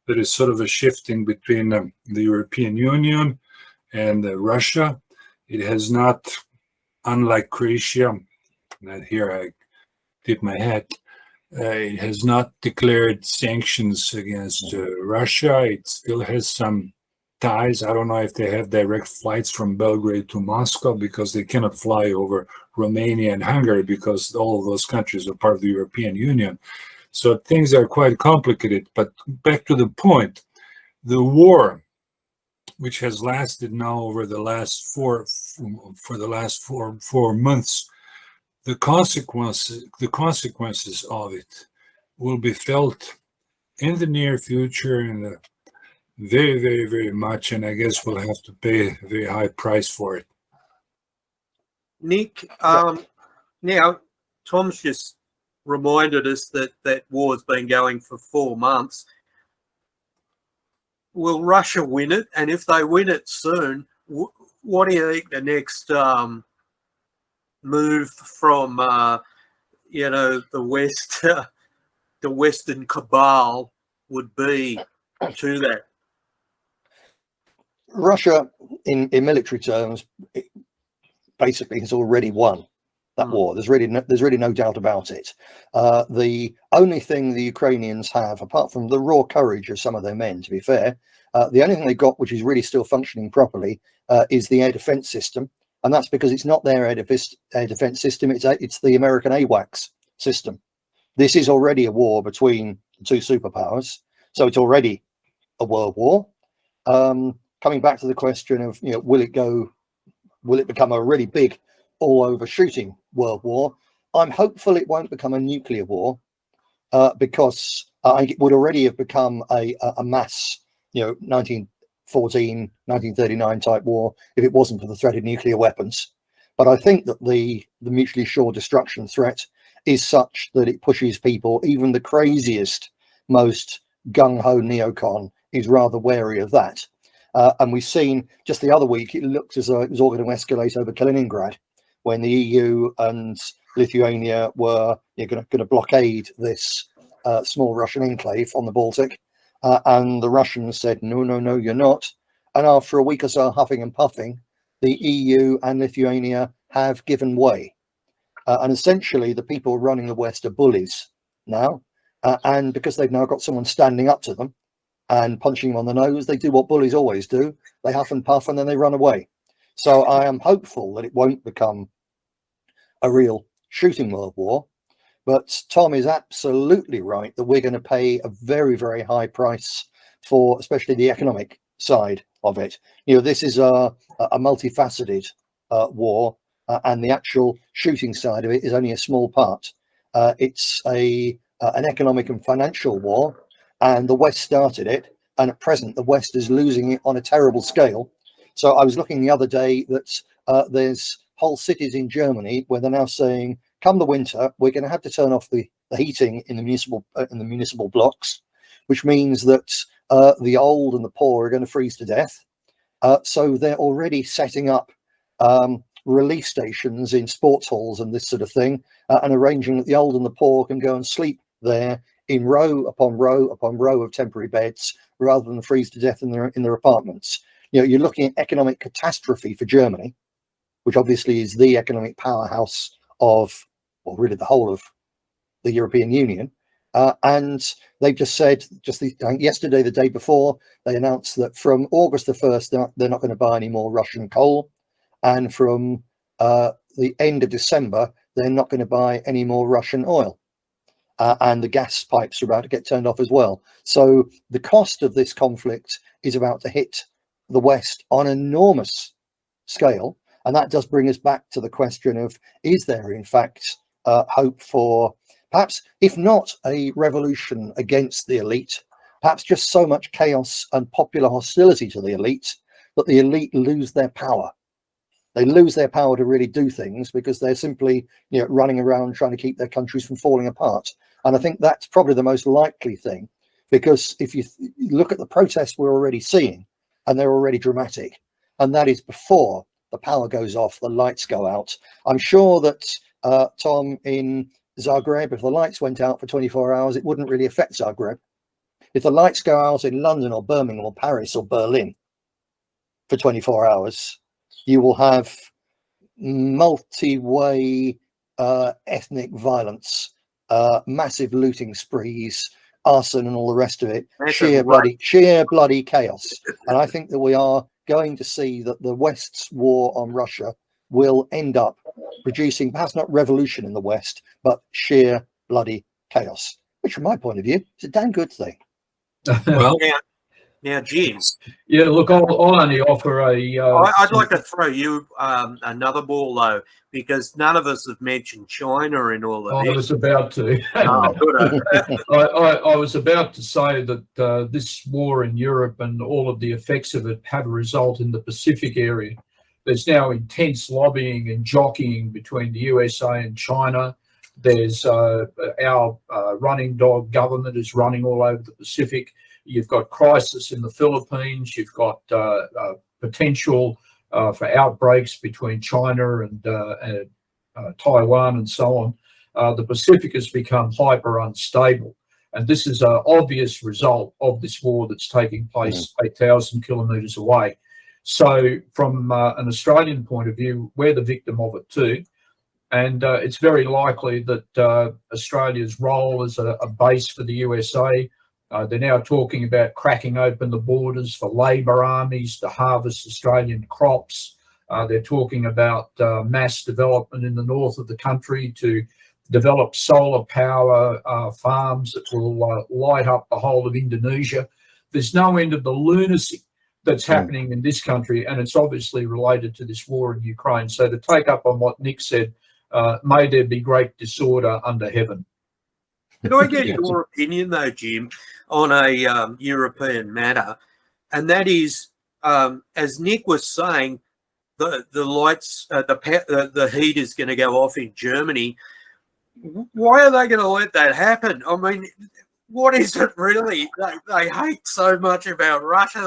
that is sort of a shifting between the European Union and Russia. It has not, unlike Croatia, and here I tip my hat, it has not declared sanctions against Russia. It still has some ties. I don't know if they have direct flights from Belgrade to Moscow, because they cannot fly over Romania and Hungary, because all of those countries are part of the European Union. So things are quite complicated. But back to the point, the war, which has lasted now over the last four months, the consequences of it will be felt in the near future, and very, very, very much, and I guess we'll have to pay a very high price for it. Nick, now Tom's just reminded us that war's been going for 4 months. Will Russia win it? And if they win it soon, what do you think the next move from the West, the Western cabal would be to that? Russia, in military terms, basically has already won that war. There's really no doubt about it. The only thing the Ukrainians have, apart from the raw courage of some of their men, to be fair, the only thing they've got which is really still functioning properly is the air defense system, and that's because it's not their air defense system. It's the American AWACS system. This is already a war between the two superpowers, so it's already a world war. Coming back to the question of, will it become a really big all-over shooting world war? I'm hopeful it won't become a nuclear war, because I think it would already have become a mass, 1914, 1939 type war if it wasn't for the threat of nuclear weapons. But I think that the mutually assured destruction threat is such that it pushes people, even the craziest, most gung-ho neocon is rather wary of that. And we've seen just the other week, it looked as though it was all going to escalate over Kaliningrad when the EU and Lithuania were going to blockade this small Russian enclave on the Baltic. And the Russians said, no, no, no, you're not. And after a week or so huffing and puffing, the EU and Lithuania have given way. And essentially, the people running the West are bullies now. And because they've now got someone standing up to them and punching them on the nose, they do what bullies always do. They huff and puff and then they run away. So I am hopeful that it won't become a real shooting world war. But Tom is absolutely right that we're going to pay a very, very high price for especially the economic side of it. This is a multifaceted war, and the actual shooting side of it is only a small part. It's an economic and financial war, and the West started it, and at present the West is losing it on a terrible scale. So I was looking the other day that there's whole cities in Germany where they're now saying, come the winter, we're going to have to turn off the heating in the municipal blocks, which means that the old and the poor are going to freeze to death. So they're already setting up relief stations in sports halls and this sort of thing, and arranging that the old and the poor can go and sleep there in row upon row upon row of temporary beds rather than freeze to death in their apartments. You're looking at economic catastrophe for Germany, which obviously is the economic powerhouse of, well, really the whole of the European Union. And they've just said, yesterday, the day before, they announced that from August the 1st, they're not going to buy any more Russian coal. And from the end of December, they're not going to buy any more Russian oil. And the gas pipes are about to get turned off as well. So the cost of this conflict is about to hit the West on an enormous scale. And that does bring us back to the question of, is there, in fact, hope for perhaps, if not a revolution against the elite, perhaps just so much chaos and popular hostility to the elite that the elite lose their power. They lose their power to really do things because they're simply, running around trying to keep their countries from falling apart. And I think that's probably the most likely thing, because if you look at the protests we're already seeing, and they're already dramatic, and that is before the power goes off, the lights go out. I'm sure that, Tom, in Zagreb, if the lights went out for 24 hours, it wouldn't really affect Zagreb. If the lights go out in London or Birmingham or Paris or Berlin for 24 hours, you will have multi-way ethnic violence, massive looting sprees, arson and all the rest of it, sheer bloody chaos. And I think that we are going to see that the West's war on Russia will end up producing perhaps not revolution in the West, but sheer bloody chaos, which from my point of view is a damn good thing. Well, now, Jim. Yeah, look, I'll only offer a... I'd like to throw you another ball, though, because none of us have mentioned China in all of this. I was about to. Oh, good. I was about to say that this war in Europe and all of the effects of it have a result in the Pacific area. There's now intense lobbying and jockeying between the USA and China. There's our running dog government is running all over the Pacific. You've got crisis in the Philippines. You've got potential for outbreaks between China and Taiwan and so on. The Pacific has become hyper unstable. And this is an obvious result of this war that's taking place 8,000 kilometres away. So from an Australian point of view, we're the victim of it too. And it's very likely that Australia's role as a base for the USA, they're now talking about cracking open the borders for labour armies to harvest Australian crops. They're talking about mass development in the north of the country to develop solar power farms that will light up the whole of Indonesia. There's no end of the lunacy that's happening in this country, and it's obviously related to this war in Ukraine. So to take up on what Nick said, may there be great disorder under heaven. Can I get your opinion, though, Jim, on a European matter? And that is, as Nick was saying, the lights, the heat is going to go off in Germany. Why are they going to let that happen? I mean, what is it really they hate so much about Russia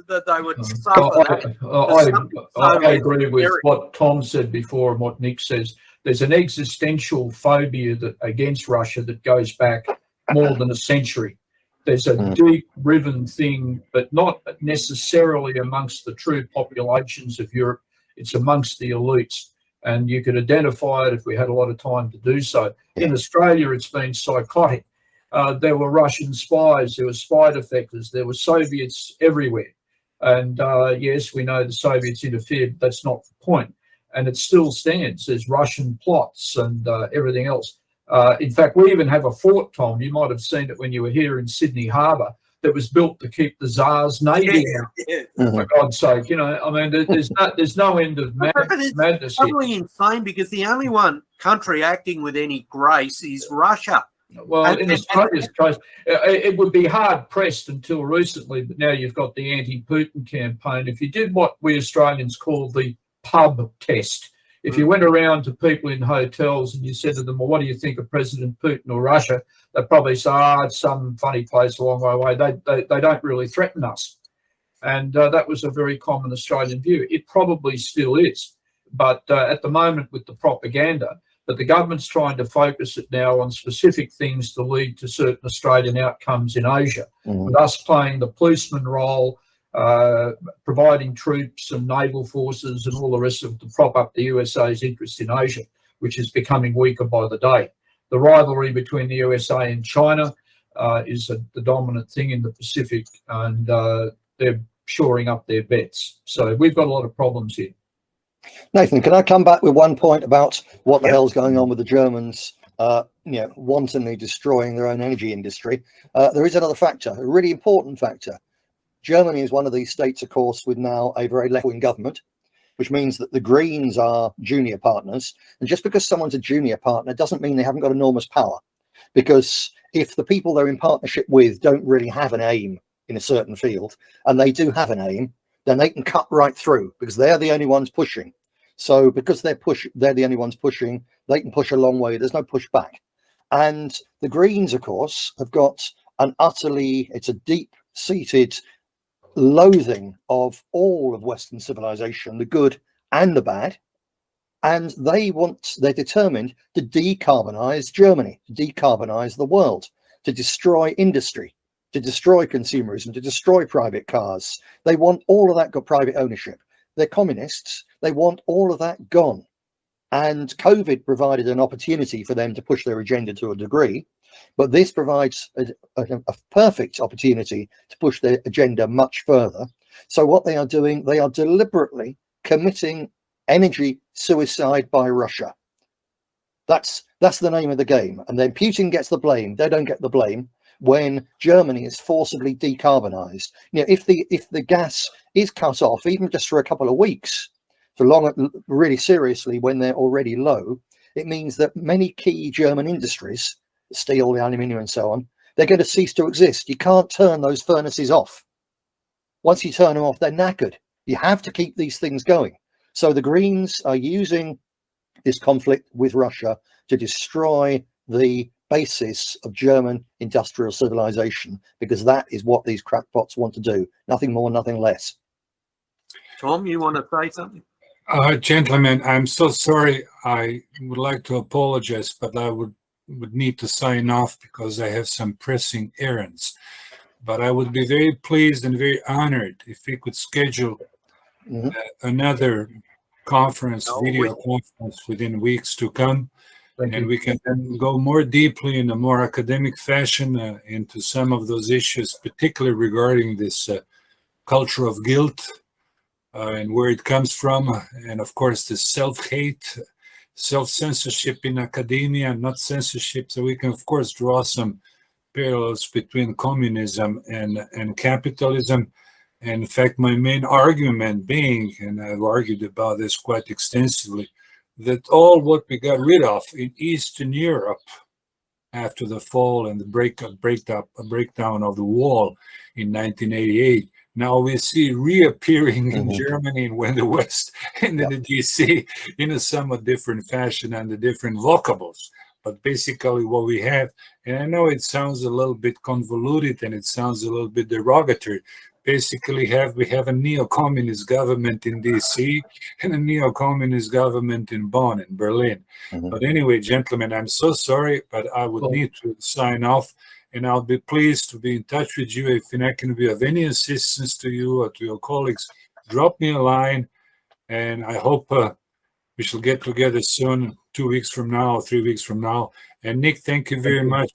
that they would suffer that? I agree with what Tom said before and what Nick says. There's an existential phobia against Russia that goes back more than a century. There's a deep-riven thing, but not necessarily amongst the true populations of Europe. It's amongst the elites. And you could identify it if we had a lot of time to do so. In Australia, it's been psychotic. There were Russian spies, there were spy defectors, there were Soviets everywhere. And yes, we know the Soviets interfered, but that's not the point. And it still stands. There's Russian plots and everything else. In fact, we even have a fort, Tom. You might have seen it when you were here in Sydney Harbour, that was built to keep the Tsar's navy out. For God's sake, you know, I mean, there's no end of madness. It's totally insane because the only one country acting with any grace is Russia. Well, in Australia's case, it would be hard pressed until recently, but now you've got the anti-Putin campaign. If you did what we Australians call the pub test, if you went around to people in hotels and you said to them, well, what do you think of President Putin or Russia? They'd probably say, it's some funny place a long way away. They don't really threaten us. And that was a very common Australian view. It probably still is. But at the moment with the propaganda, but the government's trying to focus it now on specific things to lead to certain Australian outcomes in Asia, with us playing the policeman role, providing troops and naval forces and all the rest of it to prop up the USA's interest in Asia, which is becoming weaker by the day. The rivalry between the USA and China is the dominant thing in the Pacific, and they're shoring up their bets. So we've got a lot of problems here. Nathan, can I come back with one point about what the hell's going on with the Germans, wantonly destroying their own energy industry? There is another factor, a really important factor. Germany is one of these states, of course, with now a very left-wing government, which means that the Greens are junior partners. And just because someone's a junior partner doesn't mean they haven't got enormous power. Because if the people they're in partnership with don't really have an aim in a certain field, and they do have an aim, then they can cut right through because they're the only ones pushing. So because they're the only ones pushing, they can push a long way. There's no pushback. And the Greens, of course, have got it's a deep-seated loathing of all of Western civilization, the good and the bad. And they're determined to decarbonize Germany, to decarbonize the world, to destroy industry, to destroy consumerism, to destroy private cars. They want all of that got private ownership. They're communists. They want all of that gone. And COVID provided an opportunity for them to push their agenda to a degree, but this provides a perfect opportunity to push their agenda much further. So what they are doing, they are deliberately committing energy suicide by Russia. That's the name of the game. And then Putin gets the blame. They don't get the blame when Germany is forcibly decarbonized. If the gas is cut off, even just for a couple of weeks, really seriously, when they're already low, it means that many key German industries, steel, the aluminium and so on, they're going to cease to exist. You can't turn those furnaces off. Once you turn them off, they're knackered. You have to keep these things going. So the Greens are using this conflict with Russia to destroy the basis of German industrial civilization, because that is what these crackpots want to do. Nothing more, nothing less. Tom, you want to say something? Gentlemen, I'm so sorry. I would like to apologize, but I would need to sign off because I have some pressing errands. But I would be very pleased and very honored if we could schedule another video conference within weeks to come. And we can then go more deeply in a more academic fashion into some of those issues, particularly regarding this culture of guilt and where it comes from. And of course, the self-hate, self-censorship in academia, not censorship. So we can, of course, draw some parallels between communism and capitalism. And in fact, my main argument being, and I've argued about this quite extensively, that all what we got rid of in Eastern Europe after the fall and the breakdown of the wall in 1988, now we see reappearing in Germany and when the West and in the DC in a somewhat different fashion and the different vocables. but basically what we have, and I know it sounds a little bit convoluted and it sounds a little bit derogatory. Basically, we have a neo-communist government in DC and a neo-communist government in Bonn, in Berlin. But anyway, gentlemen, I'm so sorry, but I would need to sign off, and I'll be pleased to be in touch with you. If I can be of any assistance to you or to your colleagues, drop me a line, and I hope we shall get together soon, 2 weeks from now or 3 weeks from now. And Nick, thank you very much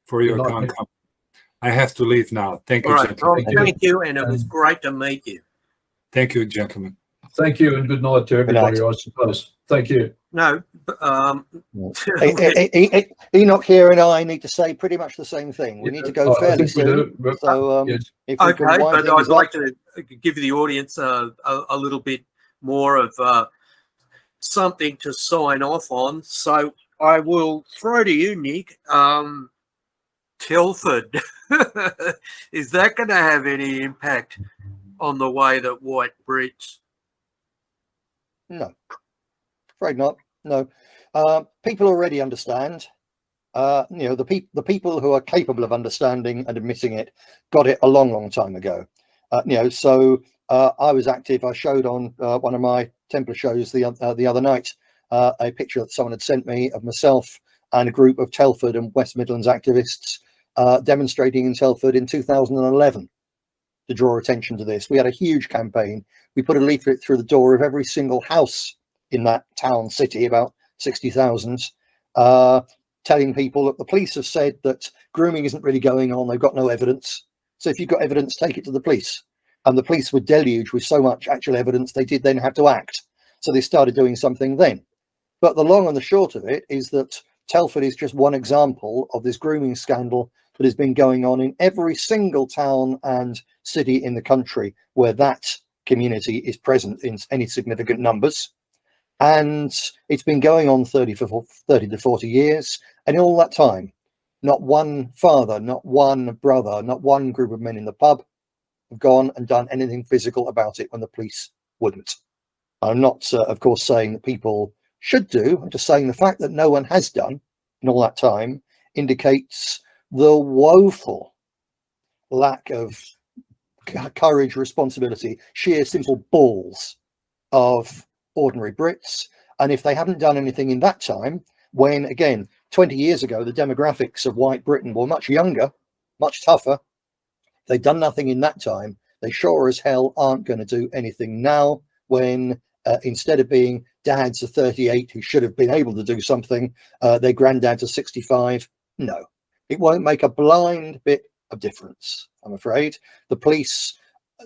for your comment. I have to leave now. Thank you, All right, gentlemen. Tom, thank you, and it was great to meet you. Thank you, gentlemen. Thank you, and good night to everybody, I suppose. Thank you. No, Enoch here and I need to say pretty much the same thing. We need to go fairly soon. So, Yes. if we okay, can wind but things I'd like up. to give the audience a little bit more of something to sign off on. So I will throw to you, Nick. Telford, is that going to have any impact on the way that white Brits? No, afraid not. No, people already understand. The people who are capable of understanding and admitting it got it a long time ago. So I was active. I showed on one of my Templar shows the other night a picture that someone had sent me of myself and a group of Telford and West Midlands activists demonstrating in Telford in 2011 to draw attention to this. We had a huge campaign. We put a leaflet through the door of every single house in that town city, about 60,000, telling people that the police have said that grooming isn't really going on. They've got no evidence. So if you've got evidence, take it to the police. And the police were deluged with so much actual evidence, they did then have to act. So they started doing something then. But the long and the short of it is that Telford is just one example of this grooming scandal that has been going on in every single town and city in the country where that community is present in any significant numbers. And it's been going on 30 to 40 years. And in all that time, not one father, not one brother, not one group of men in the pub have gone and done anything physical about it when the police wouldn't. I'm not, of course, saying that people should do. I'm just saying the fact that no one has done in all that time indicates the woeful lack of courage, responsibility, sheer simple balls of ordinary Brits. And if they haven't done anything in that time, when, again, 20 years ago, the demographics of white Britain were much younger, much tougher, they've done nothing in that time, they sure as hell aren't going to do anything now when instead of being dads of 38 who should have been able to do something, their granddads are 65. No, it won't make a blind bit of difference, I'm afraid. The police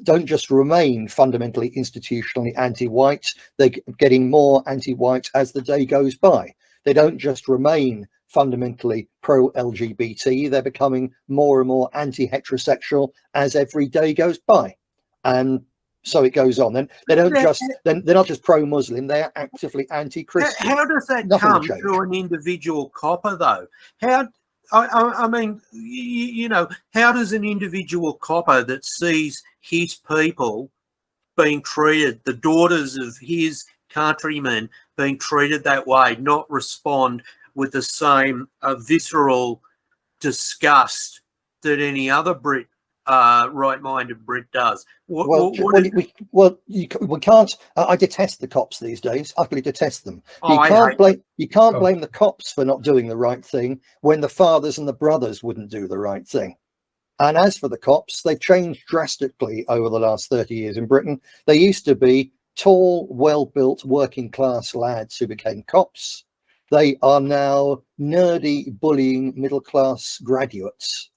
don't just remain fundamentally institutionally anti-white, they're getting more anti-white as the day goes by. They don't just remain fundamentally pro-LGBT, they're becoming more and more anti-heterosexual as every day goes by. And so it goes on. Then they're not just pro-Muslim, they're actively anti-Christian. How does that come to an individual copper, though? I mean, how does an individual copper that sees his people being treated, the daughters of his countrymen being treated that way, not respond with the same visceral disgust that any other Brit, right-minded Brit does? We can't. I detest the cops these days. Utterly detest them. You can't blame the cops for not doing the right thing when the fathers and the brothers wouldn't do the right thing. And as for the cops, they've changed drastically over the last 30 years in Britain. They used to be tall, well-built, working-class lads who became cops. They are now nerdy, bullying, middle-class graduates.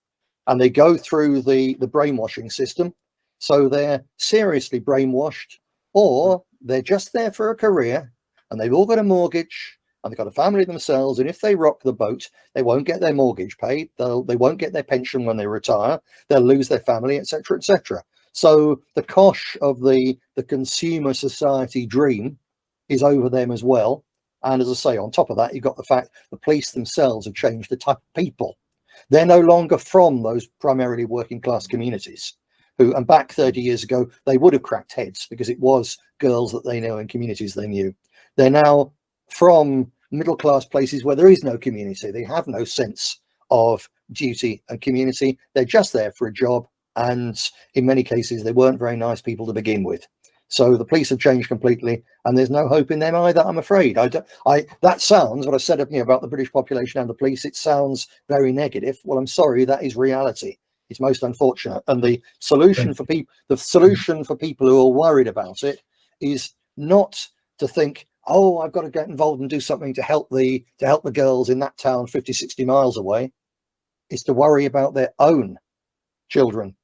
And they go through the brainwashing system. So they're seriously brainwashed, or they're just there for a career, and they've all got a mortgage, and they've got a family themselves, and if they rock the boat, they won't get their mortgage paid, they won't get their pension when they retire, they'll lose their family, etc., etc. So the cosh of the consumer society dream is over them as well. And as I say, on top of that, you've got the fact the police themselves have changed the type of people. They're no longer from those primarily working class communities who, and back 30 years ago, they would have cracked heads because it was girls that they knew and communities they knew. They're now from middle-class places where there is no community. They have no sense of duty and community. They're just there for a job, and in many cases, they weren't very nice people to begin with. So the police have changed completely, and there's no hope in them either, I'm afraid. That sounds, what I said about the British population and the police, it sounds very negative. Well, I'm sorry, that is reality. It's most unfortunate. And the solution for people who are worried about it is not to think, oh, I've got to get involved and do something to help the girls in that town 50, 60 miles away. It's to worry about their own children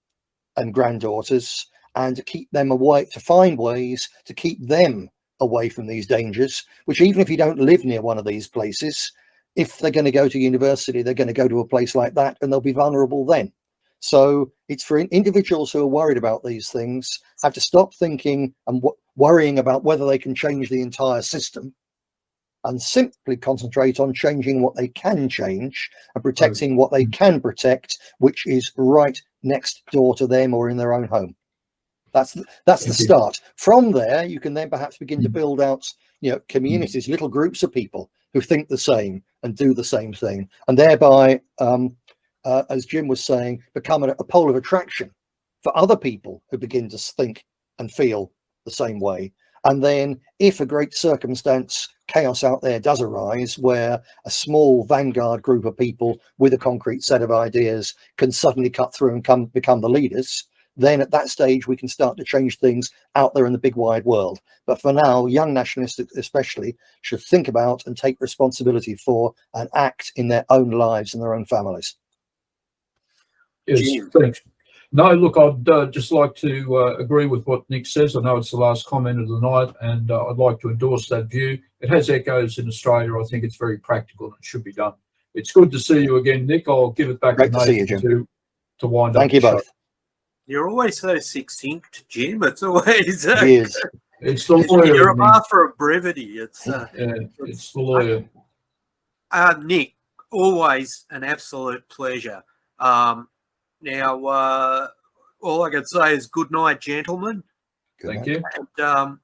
and granddaughters, and to keep them away, to find ways to keep them away from these dangers, which even if you don't live near one of these places, if they're going to go to university, they're going to go to a place like that, and they'll be vulnerable then. So it's for individuals who are worried about these things, have to stop thinking and worrying about whether they can change the entire system, and simply concentrate on changing what they can change and protecting what they can protect, which is right next door to them or in their own home. That's the start. From there, you can then perhaps begin to build out, communities, little groups of people who think the same and do the same thing, and thereby, as Jim was saying, become a pole of attraction for other people who begin to think and feel the same way. And then, if a great circumstance, chaos out there does arise, where a small vanguard group of people with a concrete set of ideas can suddenly cut through and become the leaders, then at that stage we can start to change things out there in the big wide world. But for now, young nationalists especially should think about and take responsibility for and act in their own lives and their own families. Yes, thanks. No, look, I'd just like to agree with what Nick says. I know it's the last comment of the night, and I'd like to endorse that view. It has echoes in Australia. I think it's very practical and it should be done. It's good to see you again, Nick. I'll give it back to Nathan to wind up. Thank you both. You're always so succinct, Jim. It's always it's the lawyer. You're a master of brevity. It's it's the lawyer. Nick, always an absolute pleasure. Now, all I can say is good night, gentlemen. Thank you. And